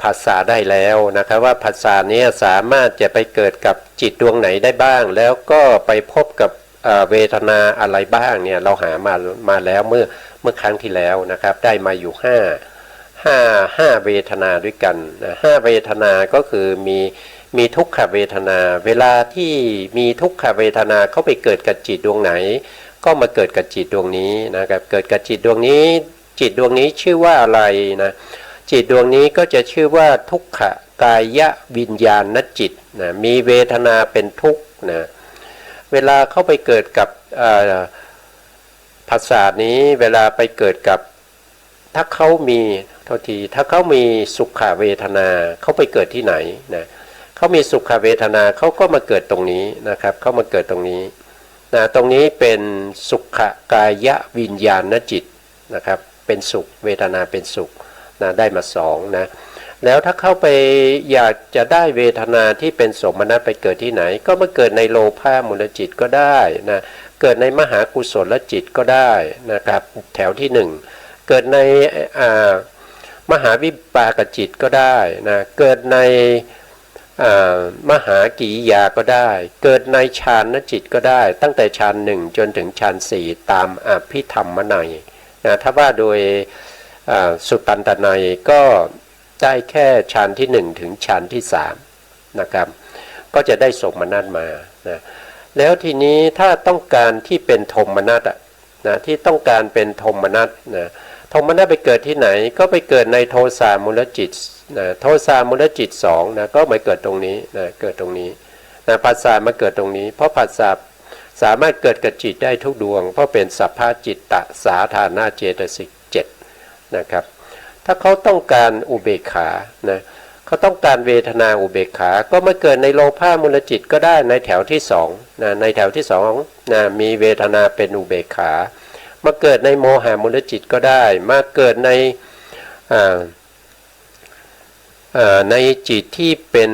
ภาษาได้แล้วนะครับว่าภาษานี้สามารถจะไปเกิดกับจิตดวงไหนได้บ้างแล้วก็ไปพบกับเวทนาอะไรบ้างเนี่ยเราหามาแล้วเมื่อครั้งที่แล้วนะครับได้มาอยู่ ห้าห้าเวทนาด้วยกันนะห้าเวทนาก็คือมีทุกขเวทนาเวลาที่มีทุกขเวทนาเข้าไปเกิดกับจิตดวงไหนก็มาเกิดกับจิตดวงนี้นะครับเกิดกับจิตดวงนี้จิตดวงนี้ชื่อว่าอะไรนะจิตดวงนี้ก็จะชื่อว่าทุกขกายวิญญาณจิตนะมีเวทนาเป็นทุกข์นะเวลาเข้าไปเกิดกับภาษานี้เวลาไปเกิดกับถ้าเขามีโทษทีถ้าเขามีสุขเวทนาเขาไปเกิดที่ไหนนะเขามีสุขเวทนาเขาก็มาเกิดตรงนี้นะครับเขามาเกิดตรงนี้นะตรงนี้เป็นสุขกายวิญญาณจิตนะครับเป็นสุขเวทนาเป็นสุขนะได้มาสองนะแล้วถ้าเข้าไปอยากจะได้เวทนาที่เป็นสมนัตไปเกิดที่ไหนก็มาเกิดในโลภะมูลจิตก็ได้นะเกิดในมหากุศลจิตก็ได้นะครับแถวที่หนึ่งเกิดในมหาวิปากจิตก็ได้นะเกิดในมหากิริยาก็ได้เกิดในฌานจิตก็ได้ตั้งแต่ฌานหนึ่งจนถึงฌานสี่ตามอภิธรรมนัยนะถ้าว่าโดยสุตตันตนัยก็ได้แค่ฌานที่1ถึงฌานที่3นะครับก็จะได้สมนัตมานะแล้วทีนี้ถ้าต้องการที่เป็นธมนัตนะที่ต้องการเป็นธมนัตนะธมนัตไปเกิดที่ไหนก็ไปเกิดในโทสามูลจิตนะโทสามูลจิต2นะก็มาเกิดตรงนี้นะเกิดตรงนี้นะผัสสะมาเกิดตรงนี้เพราะผัสสะสามารถเกิดกับจิตได้ทุกดวงเพราะเป็นสัพพะจิตตสาธารณเจตสิก7นะครับถ้าเขาต้องการอุเบกขานะเขาต้องการเวทนาอุเบกขาก็มาเกิดในโลภะมูลจิตก็ได้ในแถวที่2นะในแถวที่2นะมีเวทนาเป็นอุเบกขามาเกิดในโมหะมูลจิตก็ได้มาเกิดในจิตที่เป็น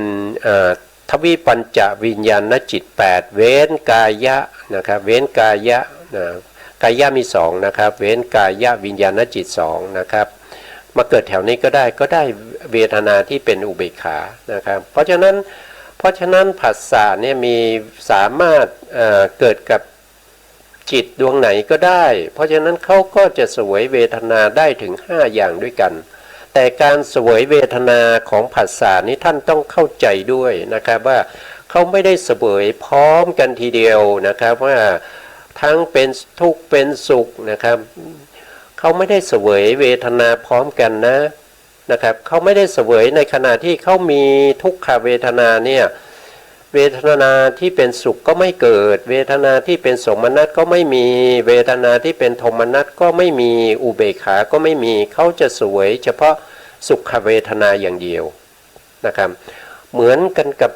ทวิปัญจวิญญาณจิต8เว้นกายะนะครับเว้นกายะนะกายะมี2นะครับเว้นกายะวิญญาณจิต2นะครับมาเกิดแถวนี้ก็ได้เวทนาที่เป็นอุเบกขานะครับเพราะฉะนั้นผัสสะเนี่ยมีสามารถเกิดกับจิตดวงไหนก็ได้เพราะฉะนั้นเขาก็จะเสวยเวทนาได้ถึง5อย่างด้วยกันแต่การเสวยเวทนาของผัสสะนี้ท่านต้องเข้าใจด้วยนะครับว่าเขาไม่ได้เสวยพร้อมกันทีเดียวนะครับว่าทั้งเป็นทุกข์เป็นสุขนะครับเขาไม่ได้เสวยเวทนาพร้อมกันนะครับเขาไม่ได้เสวยในขณะที่เขามีทุกขเวทนาเนี่ยเวทนาที่เป็นสุขก็ไม่เกิดเวทนาที่เป็นสมนัตก็ไม่มีเวทนาที่เป็นโทมนัสก็ไม่มีอุเบกขาก็ไม่มีเขาจะเสวยเฉพาะสุขเวทนาอย่างเดียวนะครับเหมือนกันกับ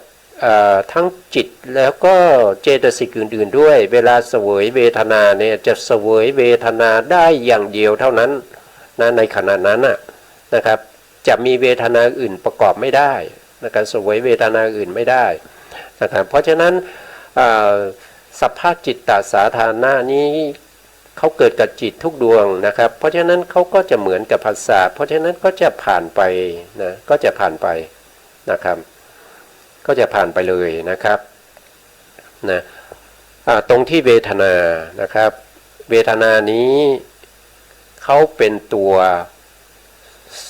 ทั้งจิตแล้วก็เจตสิกอื่นๆด้วยเวลาเสวยเวทนาเนี่ยจะเสวยเวทนาได้อย่างเดียวเท่านั้นนะในขณะนั้นนะครับจะมีเวทนาอื่นประกอบไม่ได้นะครับเสวยเวทนาอื่นไม่ได้นะครับเพราะฉะนั้นสัพพะจิตตสาธารณะนี้เขาเกิดกับจิตทุกดวงนะครับเพราะฉะนั้นเขาก็จะเหมือนกับภาษาเพราะฉะนั้นก็จะผ่านไปนะก็จะผ่านไปนะครับก็จะผ่านไปเลยนะครับนะตรงที่เวทนานะครับเวทนานี้เขาเป็นตัว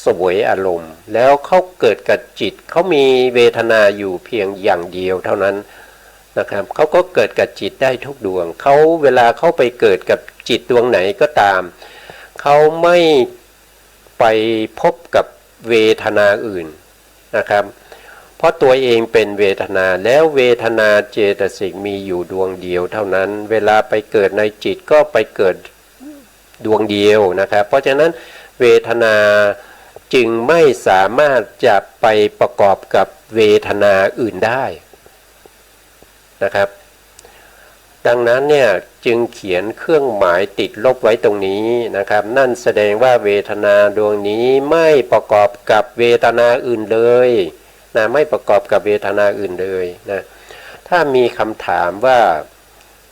เสวยอารมณ์แล้วเขาเกิดกับจิตเขามีเวทนาอยู่เพียงอย่างเดียวเท่านั้นนะครับเขาก็เกิดกับจิตได้ทุกดวงเขาเวลาเขาไปเกิดกับจิตดวงไหนก็ตามเขาไม่ไปพบกับเวทนาอื่นนะครับเพราะตัวเองเป็นเวทนาแล้วเวทนาเจตสิกมีอยู่ดวงเดียวเท่านั้นเวลาไปเกิดในจิตก็ไปเกิดดวงเดียวนะครับเพราะฉะนั้นเวทนาจึงไม่สามารถจะไปประกอบกับเวทนาอื่นได้นะครับดังนั้นเนี่ยจึงเขียนเครื่องหมายติดลบไว้ตรงนี้นะครับนั่นแสดงว่าเวทนาดวงนี้ไม่ประกอบกับเวทนาอื่นเลยนะไม่ประกอบกับเวทนาอื่นเลยนะถ้ามีคำถามว่า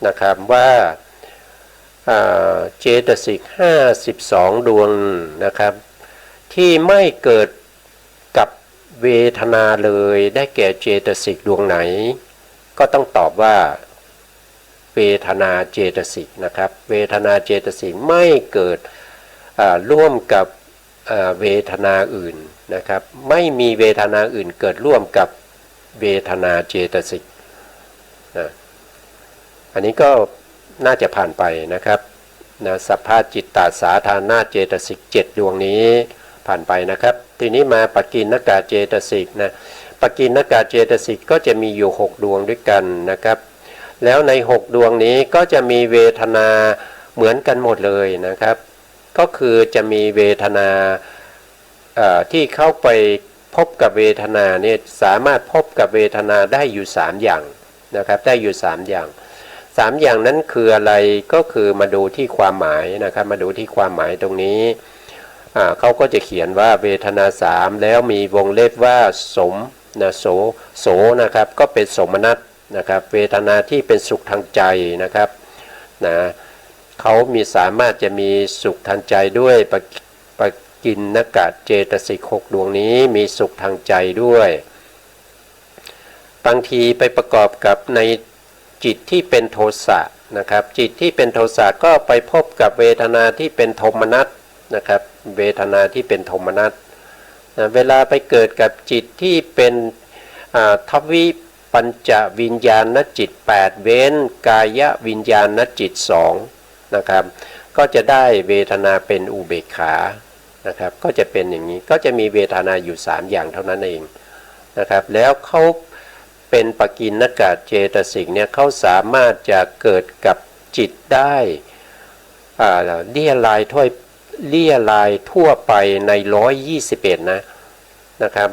นะครับว่าเจตสิก52ดวงนะครับที่ไม่เกิดกับเวทนาเลยได้แก่เจตสิกดวงไหนก็ต้องตอบว่าเวทนาเจตสิกนะครับเวทนาเจตสิกไม่เกิดร่วมกับ เวทนาอื่นนะครับไม่มีเวทนาอื่นเกิดร่วมกับเวทนาเจตสิกนะอันนี้ก็น่าจะผ่านไปนะครับนะสัพพะจิตตสาธารณเจตสิก7ดวงนี้ผ่านไปนะครับทีนี้มาปกิณณกเจตสิกนะปกิณณกเจตสิกก็จะมีอยู่6ดวงด้วยกันนะครับแล้วใน6ดวงนี้ก็จะมีเวทนาเหมือนกันหมดเลยนะครับก็คือจะมีเวทนาที่เข้าไปพบกับเวทนาเนี่ยสามารถพบกับเวทนาได้อยู่3อย่างนะครับได้อยู่3อย่าง3อย่างนั้นคืออะไรก็คือมาดูที่ความหมายนะครับมาดูที่ความหมายตรงนี้เขาก็จะเขียนว่าเวทนา3แล้วมีวงเล็บว่าสมนะโสนะครับก็เป็นสมนัตนะครับเวทนาที่เป็นสุขทางใจนะครับนะเขามีสามารถจะมีสุขทางใจด้วยปกิณณกเจตสิก6ดวงนี้มีสุขทางใจด้วยบางทีไปประกอบกับในจิตที่เป็นโทสะนะครับจิตที่เป็นโทสะก็ไปพบกับเวทนาที่เป็นโทมนัสนะครับเวทนาที่เป็นโทมนัสเวลาไปเกิดกับจิตที่เป็นทวิปัญจวิญญาณจิต8เว้นกายวิญญาณจิต2นะครับก็จะได้เวทนาเป็นอุเบกขานะครับก็จะเป็นอย่างนี้ก็จะมีเวทนาอยู่3อย่างเท่านั้นเองนะครับแล้วเขาเป็นปกิณณกเจตสิกเนี่ยเขาสามารถจะเกิดกับจิตได้เลี่ยลายทั่วไปใน121นะครับ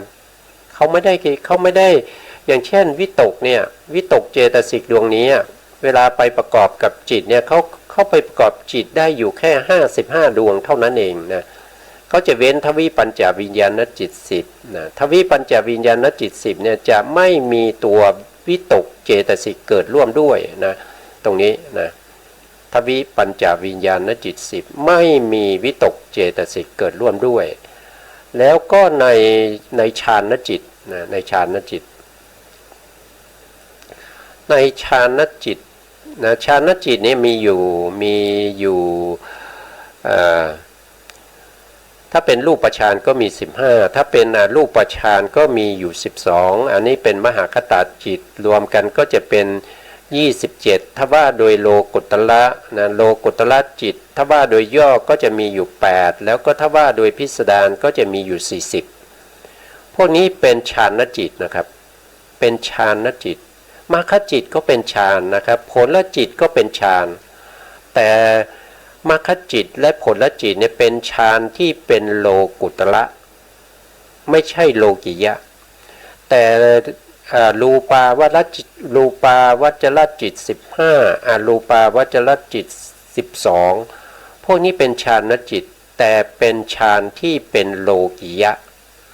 เขาไม่ได้อย่างเช่นวิตกเนี่ยวิตกเจตสิกดวงนี้เวลาไปประกอบกับจิตเนี่ยเขาไปประกอบจิตได้อยู่แค่55ดวงเท่านั้นเองนะเขาจะเว้นทวิปัญจวิญญาณจิต10นะทวิปัญจวิญญาณจิต10เนี่ยจะไม่มีตัววิตกเจตสิกเกิดร่วมด้วยนะตรงนี้นะทวิปัญจวิญญาณจิต10ไม่มีวิตกเจตสิกเกิดร่วมด้วยแล้วก็ในฌานจิตนะในฌานจิตนะฌานจิตนี่มีอยู่ถ้าเป็นรูปฌานก็มี15ถ้าเป็นรูปฌานก็มีอยู่12อันนี้เป็นมหคตจิตรวมกันก็จะเป็น27ถ้าว่าโดยโลกุตระนะโลกุตระจิตถ้าว่าโดยย่อก็จะมีอยู่8แล้วก็ถ้าว่าโดยพิสดารก็จะมีอยู่40พวกนี้เป็นฌานจิตนะครับเป็นฌานจิตมรรคจิตก็เป็นฌานนะครับผลจิตก็เป็นฌานแต่มรรคจิตและผลจิตเนี่ยเป็นฌานที่เป็นโลกุตระไม่ใช่โลกิยะแต่รูปาวจรจิต15รูปาวจรจิต12พวกนี้เป็นฌานจิตแต่เป็นฌานที่เป็นโลกิยะ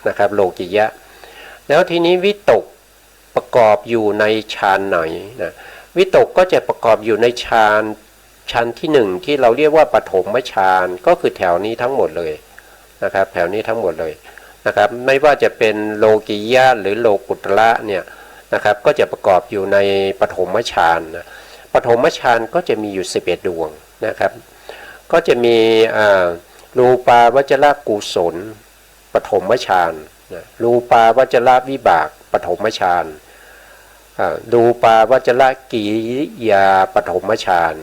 นะครับโลกิยะแล้วทีนี้วิตกประกอบอยู่ในฌานไหนนะวิตกก็จะประกอบอยู่ในฌานที่1ที่เราเรียกว่าปฐมฌานก็คือแถวนี้ทั้งหมดเลยนะครับแถวนี้ทั้งหมดเลยนะครับไม่ว่าจะเป็นโลกิยะหรือโลกุตระเนี่ยนะครับก็จะประกอบอยู่ในปฐมฌานนะปฐมฌานก็จะมีอยู่11ดวงนะครับก็จะมีรูปาวจรกุศลปฐมฌานนะรูปาวจรวิบากปฐมฌานรูปาวจรกิริยาปฐมฌาน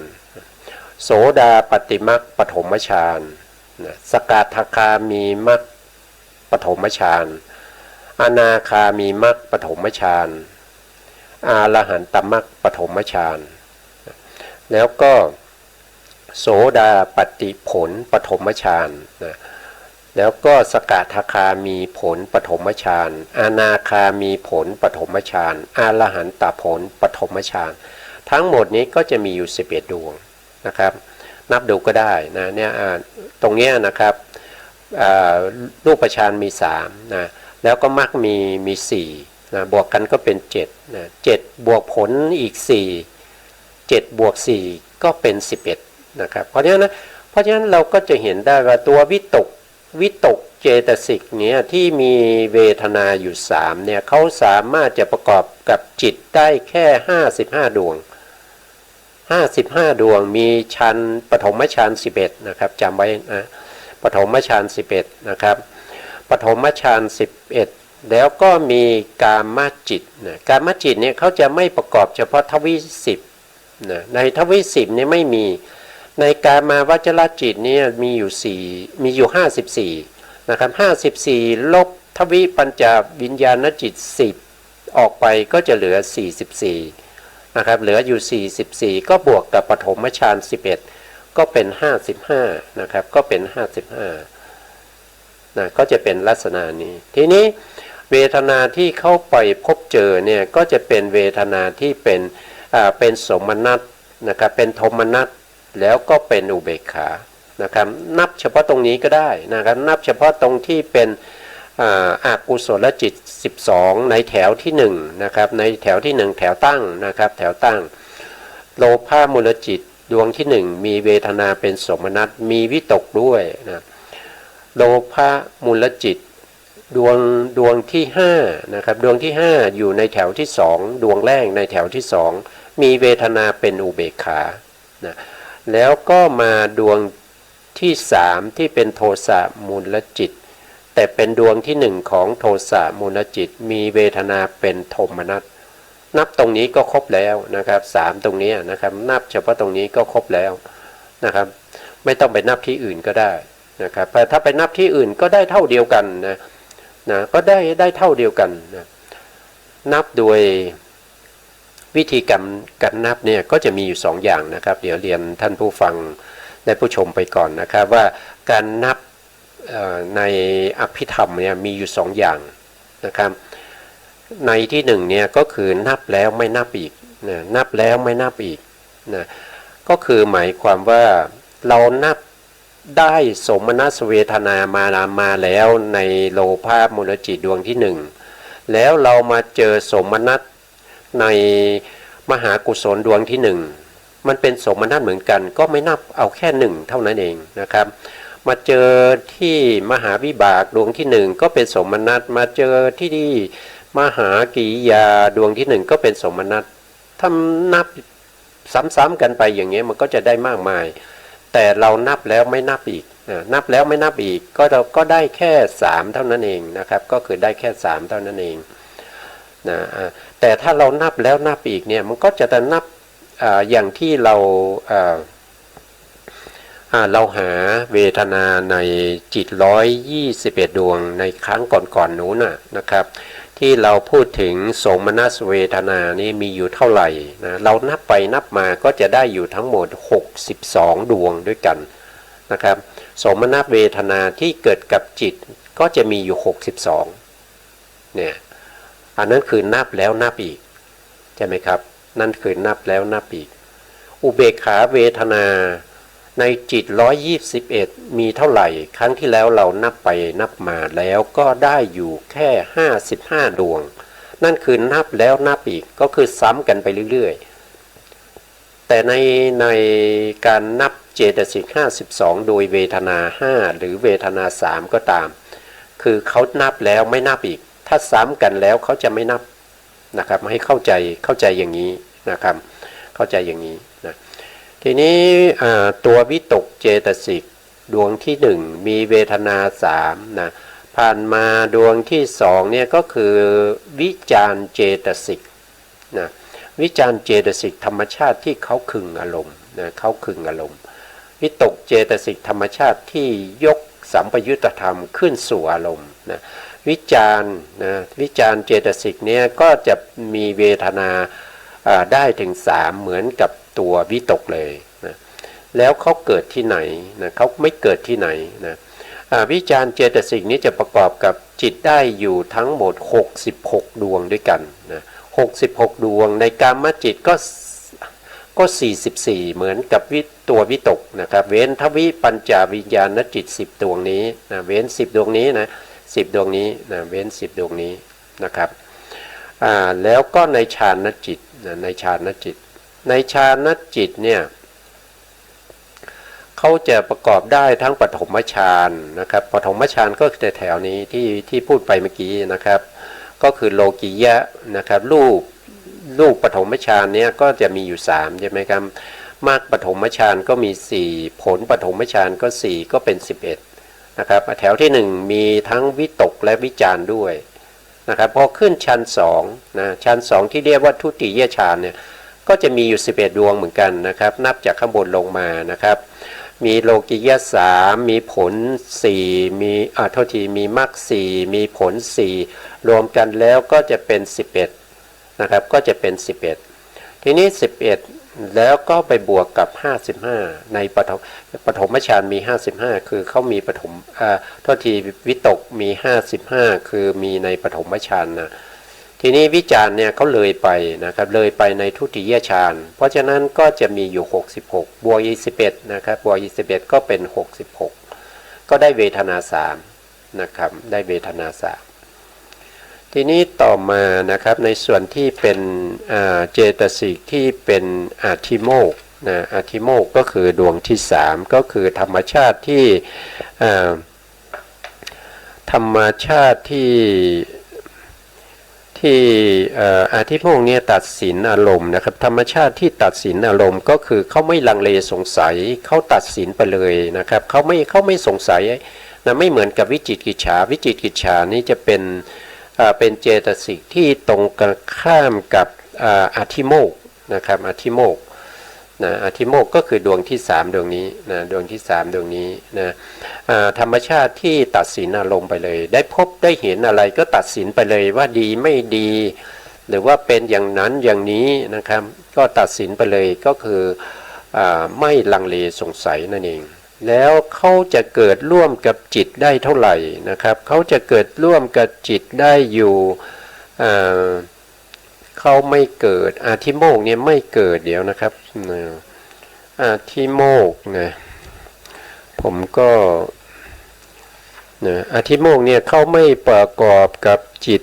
โสดาปัตติมรรคปฐมฌานสกทาคามีมรรคปฐมฌานอนาคามีมรรคปฐมฌานอรหันตมรรคปฐมฌานแล้วก็โสดาปัตติผลปฐมฌานแล้วก็สกทาคามีผลปฐมฌานอนาคามีผลปฐมฌานอรหันตผลปฐมฌานทั้งหมดนี้ก็จะมีอยู่11ดวงนะครับนับดูก็ได้นะเนี่ยตรงนี้นะครับรูปฌานมี3นะแล้วก็มรรคมี4นะบวกกันก็เป็น7นะ7บวกผลอีก4 7บวก4ก็เป็น11นะครับเพราะฉะนั้นเราก็จะเห็นได้ว่าตัววิตกเจตสิกเนี่ยที่มีเวทนาอยู่3เนี่ยเขาสามารถจะประกอบกับจิตได้แค่55ดวง55ดวงมีฌานปฐมฌาน11นะครับจำไว้นะ ปฐมฌาน11นะครับปฐมฌาน11แล้วก็มีกามจิตนะกามจิตเนี่ยเขาจะไม่ประกอบเฉพาะทวิ10นะในทวิ10เนี่ยไม่มีในกามาวจรจิตเนี่ยมีอยู่54นะครับ54ลบทวิปัญจวิญญาณจิต10ออกไปก็จะเหลือ44นะครับเหลืออยู่44ก็บวกกับปฐมฌาน11ก็เป็น55นะครับก็เป็น55นะก็จะเป็นลักษณะนี้ทีนี้เวทนาที่เข้าไปพบเจอเนี่ยก็จะเป็นเวทนาที่เป็นสมนัตนะครับเป็นโทมนัตแล้วก็เป็นอุเบกขานะครับนับเฉพาะตรงนี้ก็ได้นะครับนับเฉพาะตรงที่เป็นอกุศลจิต12ในแถวที่1นะครับในแถวที่1แถวตั้งนะครับแถวตั้งโลภะมูลจิตดวงที่1มีเวทนาเป็นสมนัตมีวิตกด้วยนะโลภะมูลจิตดวงที่5นะครับดวงที่5อยู่ในแถวที่2ดวงแรกในแถวที่2มีเวทนาเป็นอุเบกขานะแล้วก็มาดวงที่3ที่เป็นโทสะมูลจิตแต่เป็นดวงที่1ของโทสะมูลจิตมีเวทนาเป็นโทมนัสนับตรงนี้ก็ครบแล้วนะครับ3ตรงนี้นะครับนับเฉพาะตรงนี้ก็ครบแล้วนะครับไม่ต้องไปนับที่อื่นก็ได้นะครับถ้าไปนับที่อื่นก็ได้เท่าเดียวกันนะก็ได้เท่าเดียวกันนะนับโดยวิธีการนับเนี่ยก็จะมีอยู่2อย่างนะครับเดี๋ยวเรียนท่านผู้ฟังและผู้ชมไปก่อนนะครับว่าการนับในอภิธรรมเนี่ยมีอยู่2อย่างนะครับในที่1เนี่ยก็คือนับแล้วไม่นับอีกนะนับแล้วไม่นับอีกนะก็คือหมายความว่าเรานับได้สมนัสเวทนามาแล้วในโลภะมูลจิตดวงที่1แล้วเรามาเจอสมนัสในมหากุศลดวงที่1มันเป็นสมนัสเหมือนกันก็ไม่นับเอาแค่1เท่านั้นเองนะครับมาเจอที่มหาวิบากดวงที่1ก็เป็นสมนัสมาเจอที่มหากิริยาดวงที่1ก็เป็นสมนัสถ้านับซ้ำๆกันไปอย่างเงี้ยมันก็จะได้มากมายแต่เรานับแล้วไม่นับอีกนับแล้วไม่นับอีกก็เราก็ได้แค่3เท่านั้นเองนะครับก็คือได้แค่3เท่านั้นเองนะแต่ถ้าเรานับแล้วนับอีกเนี่ยมันก็จะนับอย่างที่เราหาเวทนาในจิต121ดวงในครั้งก่อนๆนู้นนะครับที่เราพูดถึงโสมนัสเวทนานี่มีอยู่เท่าไหร่นะเรานับไปนับมาก็จะได้อยู่ทั้งหมด62ดวงด้วยกันนะครับโสมนัสเวทนาที่เกิดกับจิตก็จะมีอยู่62เนี่ยอันนั้นคือนับแล้วนับอีกใช่ไหมครับนั่นคือนับแล้วนับอีกอุเบกขาเวทนาในจิต121มีเท่าไหร่ครั้งที่แล้วเรานับไปนับมาแล้วก็ได้อยู่แค่55ดวงนั่นคือนับแล้วนับอีกก็คือซ้ำกันไปเรื่อยๆแต่ในการนับเจตสิก52โดยเวทนา5หรือเวทนา3ก็ตามคือเขานับแล้วไม่นับอีกถ้าซ้ำกันแล้วเขาจะไม่นับนะครับให้เข้าใจอย่างนี้นะครับเข้าใจอย่างนี้นะทีนี้ตัววิตกเจตสิกดวงที่1มีเวทนา3นะผ่านมาดวงที่2เนี่ยก็คือวิจารเจตสิกนะวิจารเจตสิกธรรมชาติที่เขาคึงอารมณ์นะเขาคึงอารมณ์วิตกเจตสิกธรรมชาติที่ยกสัมปยุตธรรมขึ้นสู่อารมณ์นะวิจารเจตสิกเนี่ยก็จะมีเวทนาได้ถึง3เหมือนกับตัววิตกเลยนะแล้วเขาเกิดที่ไหนนะเขาไม่เกิดที่ไหนนะวิจารเจตสิกนี้จะประกอบกับจิตได้อยู่ทั้งหมด66ดวงด้วยกันนะ66ดวงในกามจิตก็44เหมือนกับตัววิตกนะครับเว้นทวิปัญจวิญญาณจิต10ดวงนี้นะเว้น10ดวงนี้นะ10ดวงนี้นะเว้น10ดวงนี้นะครับแล้วก็ในฌานจิตนะในฌานจิตเนี่ยเขาจะประกอบได้ทั้งปฐมฌานนะครับปฐมฌานก็คือแถวนี้ที่พูดไปเมื่อกี้นะครับก็คือโลกิยะนะครับรูปปฐมฌานเนี้ยก็จะมีอยู่3ใช่ไหมครับมรรคปฐมฌานก็มี4ผลปฐมฌานก็4ก็เป็น11 นะครับแถวที่1มีทั้งวิตกและวิจารด้วยนะครับพอขึ้นชั้น2นะชั้น2ที่เรียกว่าทุติยฌานเนี่ยก็จะมีอยู่11ดวงเหมือนกันนะครับนับจากข้างบนลงมานะครับมีโลกิยะ3มีผล4มีโทษทีมีมรรค4มีผล4รวมกันแล้วก็จะเป็น11นะครับก็จะเป็น11ทีนี้11แล้วก็ไปบวกกับ55ในปฐมฌานมี55คือเขามีปฐมโทษทีวิตกมี55คือมีในปฐมฌานนะทีนี้วิจารเนี่ยเขาเลยไปนะครับเลยไปในทุติยฌานเพราะฉะนั้นก็จะมีอยู่66บวก21นะครับบวก21ก็เป็น66ก็ได้เวทนา3นะครับได้เวทนา3ทีนี้ต่อมานะครับในส่วนที่เป็นเจตสิกที่เป็นอาทิโมกข์นะอาทิโมกข์ก็คือดวงที่3ก็คือธรรมชาติที่อาทิโมกข์เนี่ยตัดสินอารมณ์นะครับธรรมชาติที่ตัดสินอารมณ์ก็คือเขาไม่ลังเลสงสัยเขาตัดสินไปเลยนะครับเขาไม่สงสัยนะไม่เหมือนกับวิจิกิจฉานี่จะเป็นเจตสิกที่ตรงกันข้ามกับอาทิโมกข์นะครับอาทิโมกข์นะอาทิโมกข์ก็คือดวงที่3ดวงนี้นะดวงที่3ดวงนี้นะธรรมชาติที่ตัดสินอารมณ์ไปเลยได้พบได้เห็นอะไรก็ตัดสินไปเลยว่าดีไม่ดีหรือว่าเป็นอย่างนั้นอย่างนี้นะครับก็ตัดสินไปเลยก็คือไม่ลังเลสงสัยนั่นเองแล้วเขาจะเกิดร่วมกับจิตได้เท่าไหร่นะครับเขาจะเกิดร่วมกับจิตได้อยู่เขาไม่เกิดอาทิโมกข์เนี่ยไม่เกิดเดี๋ยวนะครับอาทิโมกข์นะผมก็อาทิโมกข์เนี่ยเขาไม่ประกอบกับจิต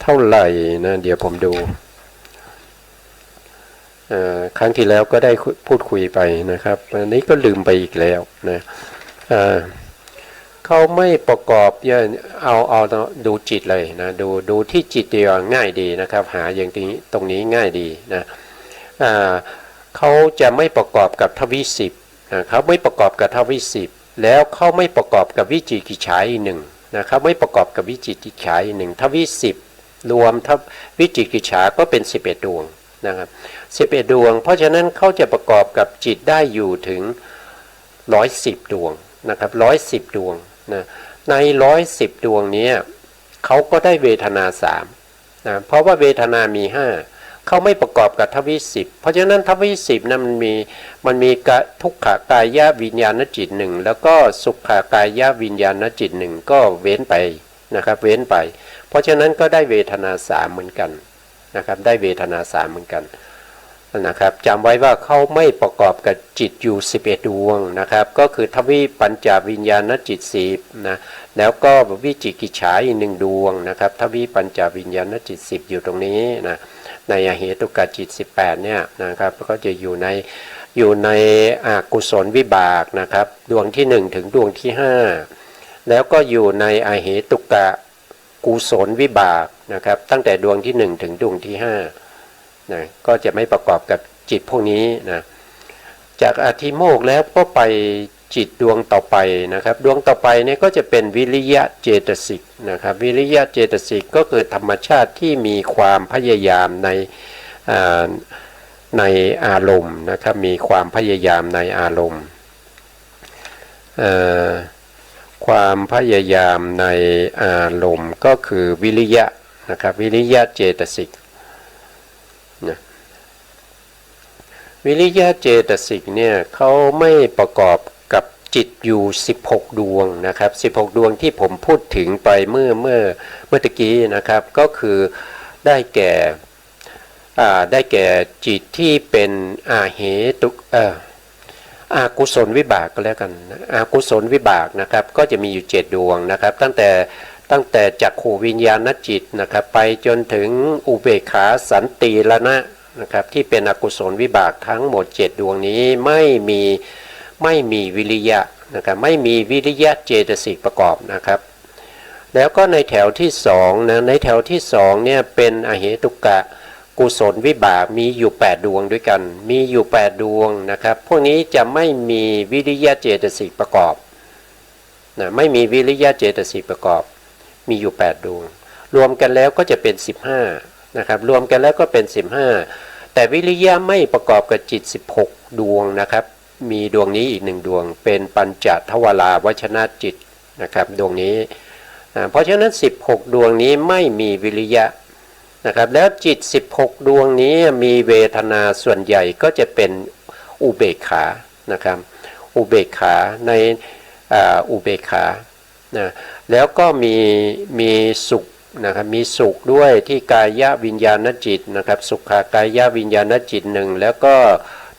เท่าไหร่นะเดี๋ยวผมดูครั้งที่แล้วก็ได้พูดคุยไปนะครับอันนี้ก็ลืมไปอีกแล้วนะเขาไม่ประกอบเอาดูจิตเลยนะดูที่จิตเดียวง่ายดีนะครับหาอย่างนี้ตรงนี้ง่ายดีนะเขาจะไม่ประกอบกับทวิสิบเขาไม่ประกอบกับทวิสิบแล้วเขาไม่ประกอบกับวิจิกิจฉาอีกหนึ่งนะครับไม่ประกอบกับวิจิกิจฉาอีกหนึ่งทวิสิบรวมทับวิจิกิจฉาก็เป็น11ดวงนะครับ11ดวงเพราะฉะนั้นเขาจะประกอบกับจิตได้อยู่ถึง110ดวงนะครับ110ดวงนะใน110ดวงนี้เขาก็ได้เวทนา3นะเพราะว่าเวทนามี5เขาไม่ประกอบกับทวิสิบเพราะฉะนั้นทวิสิบนั้นมันมีทุกขากายวิญญาณจิต1แล้วก็สุขากายวิญญาณจิต1ก็เว้นไปนะครับเว้นไปเพราะฉะนั้นก็ได้เวทนา3เหมือนกันนะครับได้เวทนา3เหมือนกันนะครับจำไว้ว่าเขาไม่ประกอบกับจิตอยู่11ดวงนะครับก็คือทวิปัญจวิญญาณจิต10นะแล้วก็วิจิกิจฉาอีก1ดวงนะครับทวิปัญจวิญญาณจิต10อยู่ตรงนี้นะในอเหตุกจิต18เนี่ยนะครับก็จะอยู่ในกุศลวิบากนะครับดวงที่1ถึงดวงที่5แล้วก็อยู่ในอเหตุกกุศลวิบากนะครับตั้งแต่ดวงที่1ถึงดวงที่5นะก็จะไม่ประกอบกับจิตพวกนี้นะจากอาทิโมกข์แล้วก็ไปจิตดวงต่อไปนะครับดวงต่อไปเนี่ยก็จะเป็นวิริยะเจตสิกนะครับวิริยะเจตสิกก็คือธรรมชาติที่มีความพยายามในอารมณ์นะครับมีความพยายามในอารมณ์ความพยายามในอารมณ์ก็คือวิริยะนะครับวิริยะเจตสิกนะวิริยะเจตสิกเนี่ยเขาไม่ประกอบกับจิตอยู่16ดวงนะครับ16ดวงที่ผมพูดถึงไปเมื่อตะกี้นะครับก็คือได้แก่จิตที่เป็นอากุศลวิบากก็แล้วกันอากุศลวิบากนะครับก็จะมีอยู่7ดวงนะครับตั้งแต่จักขูวิญญาณจิตนะครับไปจนถึงอุเบกขาสันติละนะครับที่เป็นอกุศลวิบากทั้งหมด7ดวงนี้ไม่มีวิริยะนะครับไม่มีวิริยะเจตสิกประกอบนะครับแล้วก็ในแถวที่2นะในแถวที่2เนี่ยเป็นอเหตุกะกุศลวิบากมีอยู่8ดวงด้วยกันมีอยู่8ดวงนะครับพวกนี้จะไม่มีวิริยะเจตสิกประกอบ นะไม่มีวิริยะเจตสิกประกอบมีอยู่8ดวงรวมกันแล้วก็จะเป็น15นะครับรวมกันแล้วก็เป็น15แต่วิริยะไม่ประกอบกับจิต16ดวงนะครับมีดวงนี้อีก1ดวงเป็นปัญจทวาราวชนะจิตนะครับดวงนี้เพราะฉะนั้น16ดวงนี้ไม่มีวิริยะนะครับแล้วจิต16ดวงนี้มีเวทนาส่วนใหญ่ก็จะเป็นอุเบกขานะครับอุเบกขาในอุเบกขานะแล้วก็มีสุขนะครับมีสุขด้วยที่กายวิญญาณจิตนะครับสุขากายวิญญาณจิตหนึ่งแล้วก็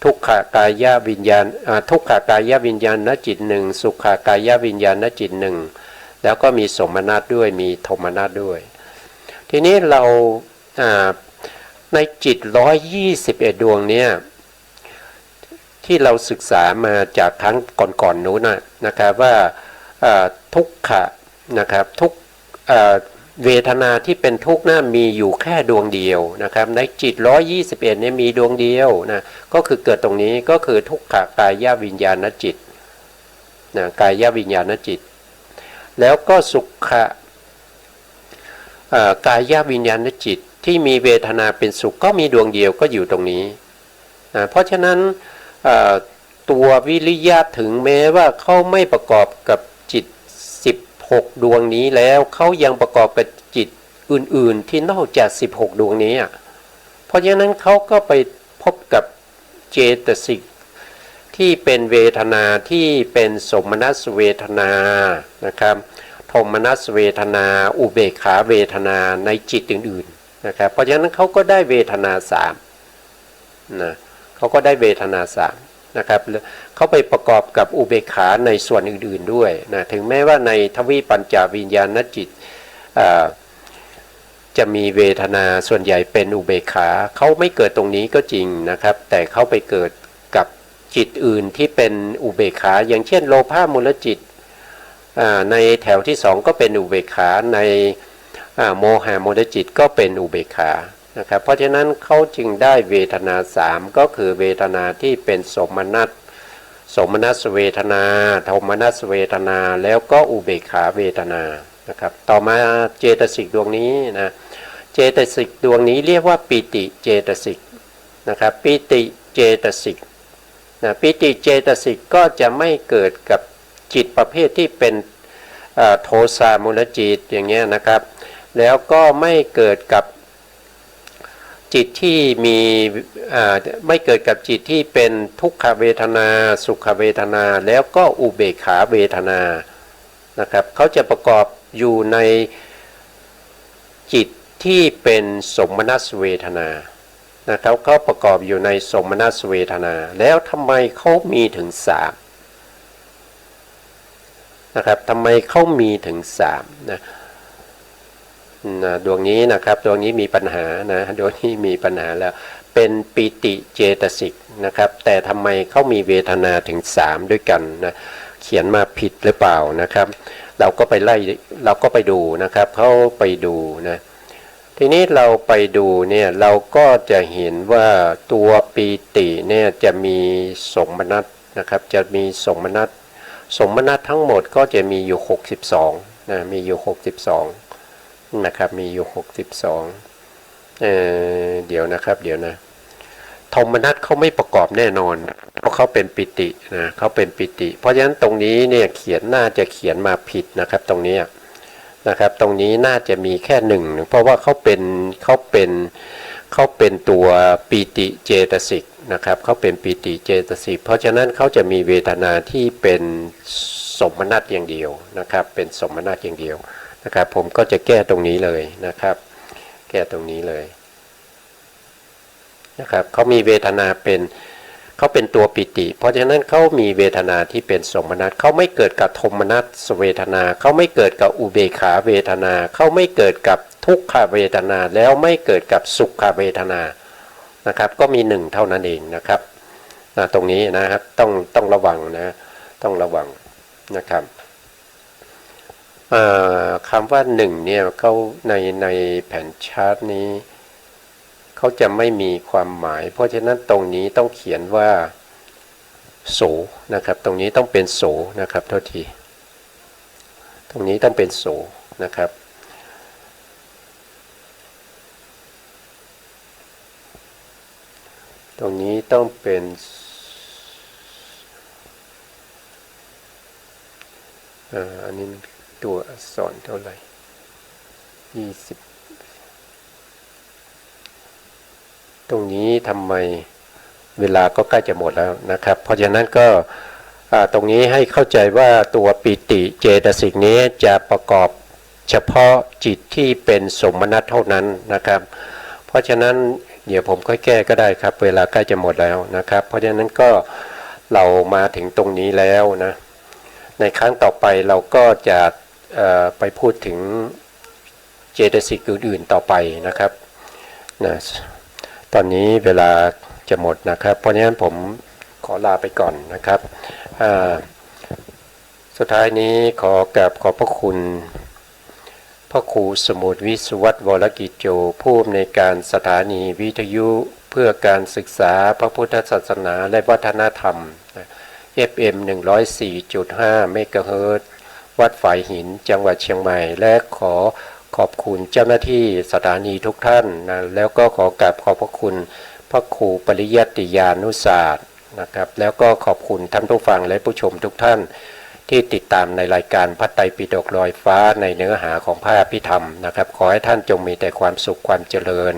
ทุกขากายวิญญาณทุกขากายวิญญาณจิตหนึ่งสุขากายวิญญาณจิตหนึ่งแล้วก็มีสมนัตด้วยมีโทมนัตด้วยทีนี้เราในจิต121ดวงเนี่ยที่เราศึกษามาจากครั้งก่อนๆนู้นนะครับว่าทุกขะนะครับทุกเวทนาที่เป็นทุกข์มีอยู่แค่ดวงเดียวนะครับในจิต121เนี่ยมีดวงเดียวนะก็คือเกิดตรงนี้ก็คือทุกขกายวิญญาณจิตนะกายวิญญาณจิตแล้วก็สุขกายวิญญาณจิตที่มีเวทนาเป็นสุขก็มีดวงเดียวก็อยู่ตรงนี้นะเพราะฉะนั้นตัววิริยะถึงแม้ว่าเขาไม่ประกอบกับจิต16ดวงนี้แล้วเขายังประกอบกับจิตอื่นๆที่นอกจาก16ดวงนี้เพราะฉะนั้นเขาก็ไปพบกับเจตสิกที่เป็นเวทนาที่เป็นสมนัสเวทนานะครับโทมนัสเวทนาอุเบกขาเวทนาในจิตอื่นๆนะครับเพราะฉะนั้นเขาก็ได้เวทนา3นะเขาก็ได้เวทนา3นะครับเขาไปประกอบกับอุเบกขาในส่วนอื่นๆด้วยนะถึงแม้ว่าในทวิปัญจวิญญาณจิตจะมีเวทนาส่วนใหญ่เป็นอุเบกขาเขาไม่เกิดตรงนี้ก็จริงนะครับแต่เขาไปเกิดกับจิตอื่นที่เป็นอุเบกขาอย่างเช่นโลภะมูลจิตในแถวที่2ก็เป็นอุเบกขาในโมหะมูลจิตก็เป็นอุเบกขานะครับเพราะฉะนั้นเขาจึงได้เวทนา3ก็คือเวทนาที่เป็นสมนัสเวทนาโทมนัสเวทนาแล้วก็อุเบกขาเวทนานะครับต่อมาเจตสิกดวงนี้นะเจตสิกดวงนี้เรียกว่าปิติเจตสิกนะครับปิติเจตสิกนะปิติเจตสิกก็จะไม่เกิดกับจิตประเภทที่เป็นโทสะมูลจิตอย่างเงี้ยนะครับแล้วก็ไม่เกิดกับจิตที่มีไม่เกิดกับจิตที่เป็นทุกขเวทนาสุขเวทนาแล้วก็อุเบกขาเวทนานะครับเขาจะประกอบอยู่ในจิตที่เป็นสมนัสเวทนานะครับเขาประกอบอยู่ในสมนัสเวทนาแล้วทำไมเขามีถึง3นะครับทำไมเขามีถึง3นะดวงนี้นะครับดวงนี้มีปัญหานะดวงนี้มีปัญหาแล้วเป็นปิติเจตสิกนะครับแต่ทำไมเขามีเวทนาถึง3ด้วยกันนะเขียนมาผิดหรือเปล่านะครับเราก็ไปไล่เราก็ไปดูนะครับเขาไปดูนะทีนี้เราไปดูเนี่ยเราก็จะเห็นว่าตัวปิติเนี่ยจะมีสมนัตนะครับจะมีสมนัตทั้งหมดก็จะมีอยู่62นะมีอยู่62นะครับมีอยู่62เดี๋ยวนะครับเดี๋ยวนะโทมนัสเขาไม่ประกอบแน่นอนเพราะเขาเป็นปิตินะเขาเป็นปิติเพราะฉะนั้นตรงนี้เนี่ยน่าจะเขียนมาผิดนะครับตรงนี้นะครับตรงนี้น่าจะมีแค่1เพราะว่าเขาเป็นตัวปิติเจตสิกนะครับเขาเป็นปิติเจตสิกเพราะฉะนั้นเขาจะมีเวทนาที่เป็นสมนัตอย่างเดียวนะครับเป็นสมนัตอย่างเดียวนะครับผมก็จะแก้ตรงนี้เลยนะครับแก้ตรงนี้เลยนะครับเขามีเวทนาเขาเป็นตัวปิติเพราะฉะนั้นเขามีเวทนาที่เป็นสมนัตเขาไม่เกิดกับโทมนัสเวทนาเขาไม่เกิดกับอุเบกขาเวทนาเขาไม่เกิดกับทุกขเวทนาแล้วไม่เกิดกับสุขเวทนานะครับก็มี1เท่านั้นเองนะครับตรงนี้นะครับต้องระวังนะต้องระวังนะครับคำว่า1เนี่ยเขาในแผ่นชาร์ตนี้เขาจะไม่มีความหมายเพราะฉะนั้นตรงนี้ต้องเขียนว่าโสนะครับตรงนี้ต้องเป็นโสนะครับโทษที ตรงนี้ต้องเป็นโสนะครับตรงนี้ต้องเป็นอันนี้ตัวอักษรเท่าไหร่20ตรงนี้ทำไมเวลาก็ใกล้จะหมดแล้วนะครับเพราะฉะนั้นก็ตรงนี้ให้เข้าใจว่าตัวปิติเจตสิกนี้จะประกอบเฉพาะจิตที่เป็นสมนัตเท่านั้นนะครับเพราะฉะนั้นเดี๋ยวผมค่อยแก้ก็ได้ครับเวลาใกล้จะหมดแล้วนะครับเพราะฉะนั้นก็เรามาถึงตรงนี้แล้วนะในครั้งต่อไปเราก็จะไปพูดถึงเจตสิกอื่นๆต่อไปนะครับนะตอนนี้เวลาจะหมดนะครับเพราะฉะนั้นผมขอลาไปก่อนนะครับสุดท้ายนี้ขอกราบขอบพระคุณพระครูสมุทรวิศวัตรวรกิจโจผู้อำนวยการสถานีวิทยุเพื่อการศึกษาพระพุทธศาสนาและวัฒนธรรม FM 104.5 เมกะเฮิรตซ์วัดฝายหินจังหวัดเชียงใหม่และขอบคุณเจ้าหน้าที่สถานีทุกท่านนะแล้วก็ขอกราบขอบพระคุณพระครูปริยัติยานุศาสตร์นะครับแล้วก็ขอบคุณท่านผู้ฟังและผู้ชมทุกท่านที่ติดตามในรายการพระไตรปิฎกลอยฟ้าในเนื้อหาของพระอภิธรรมนะครับขอให้ท่านจงมีแต่ความสุขความเจริญ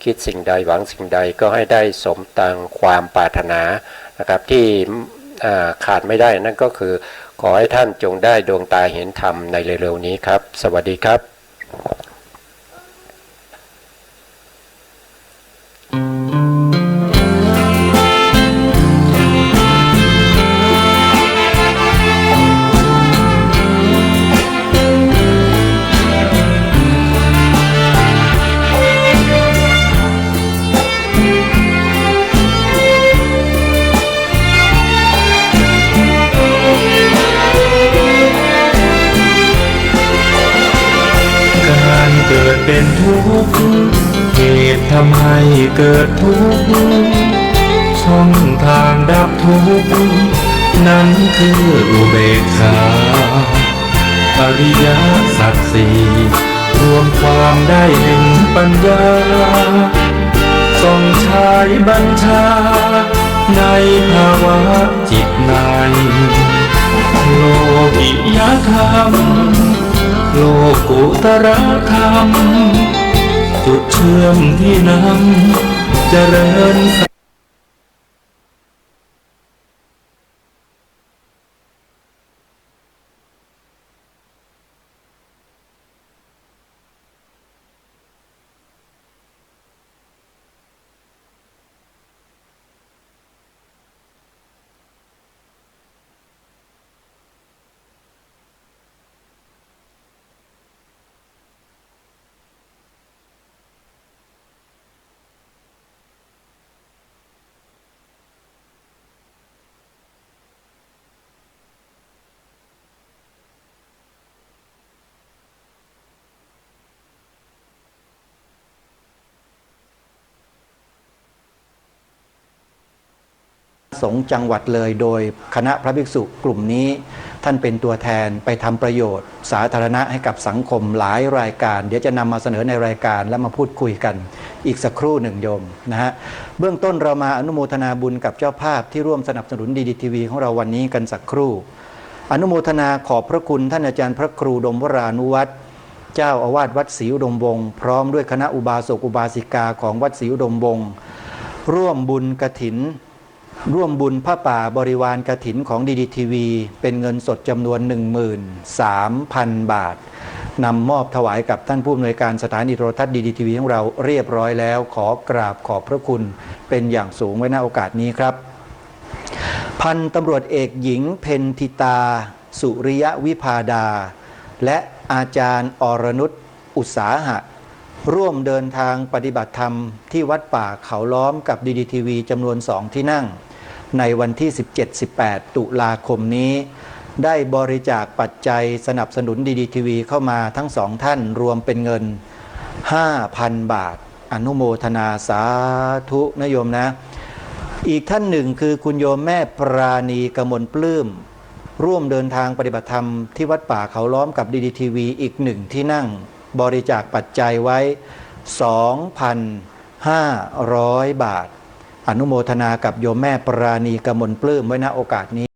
คิดสิ่งใดหวังสิ่งใดก็ให้ได้สมดังความปรารถนานะครับที่ขาดไม่ได้นั่นก็คือขอให้ท่านจงได้ดวงตาเห็นธรรมในเร็วๆนี้ครับสวัสดีครับเกิดเป็นทุกข์เหตุทำให้เกิดทุกข์ช่องทางดับทุกข์นั้นคืออุเบกขาอริยสัจสี่รวมความได้เห็นปัญญาทรงใช้บัญชาในภาวะจิตในโลกิยธรรมโลกุตระธรรมจุดเชื่อมที่นำเจริญสงฆ์จังหวัดเลยโดยคณะพระภิกษุกลุ่มนี้ท่านเป็นตัวแทนไปทำประโยชน์สาธารณะให้กับสังคมหลายรายการเดี๋ยวจะนำมาเสนอในรายการและมาพูดคุยกันอีกสักครู่หนึ่งโยมนะฮะเบื้องต้นเรามาอนุโมทนาบุญกับเจ้าภาพที่ร่วมสนับสนุนดีทีวีของเราวันนี้กันสักครู่อนุโมทนาขอบพระคุณท่านอาจารย์พระครูดมวรานุวัฒน์เจ้าอาวาสวัดศรีอุดมวงศ์พร้อมด้วยคณะอุบาสกอุบาสิกาของวัดศรีอุดมวงศ์ร่วมบุญกฐินร่วมบุญผ้าป่าบริวารกฐินของดีทีวีเป็นเงินสดจำนวน 13,000 บาทนำมอบถวายกับท่านผู้อำนวยการสถานีโทรทัศน์ดีทีวีของเราเรียบร้อยแล้วขอกราบขอบพระคุณเป็นอย่างสูงไว้ณโอกาสนี้ครับพันตำรวจเอกหญิงเพ็ญธิตาสุริยวิภาดาและอาจารย์อรนุชอุตสาหะร่วมเดินทางปฏิบัติธรรมที่วัดป่าเขาล้อมกับดีทีวีจำนวน2ที่นั่งในวันที่ 17-18 ตุลาคมนี้ได้บริจาคปัจจัยสนับสนุนดีทีวีเข้ามาทั้งสองท่านรวมเป็นเงิน 5,000 บาทอนุโมทนาสาธุนะโยมนะอีกท่านหนึ่งคือคุณโยมแม่ปราณีกมลปลื้ม ร่วมเดินทางปฏิบัติธรรมที่วัดป่าเขาล้อมกับดีดีทีวีอีก1ที่นั่งบริจาคปัจจัยไว้ 2,500 บาท อนุโมทนากับโยมแม่ปราณีกมลปลื้มไว้ณโอกาสนี้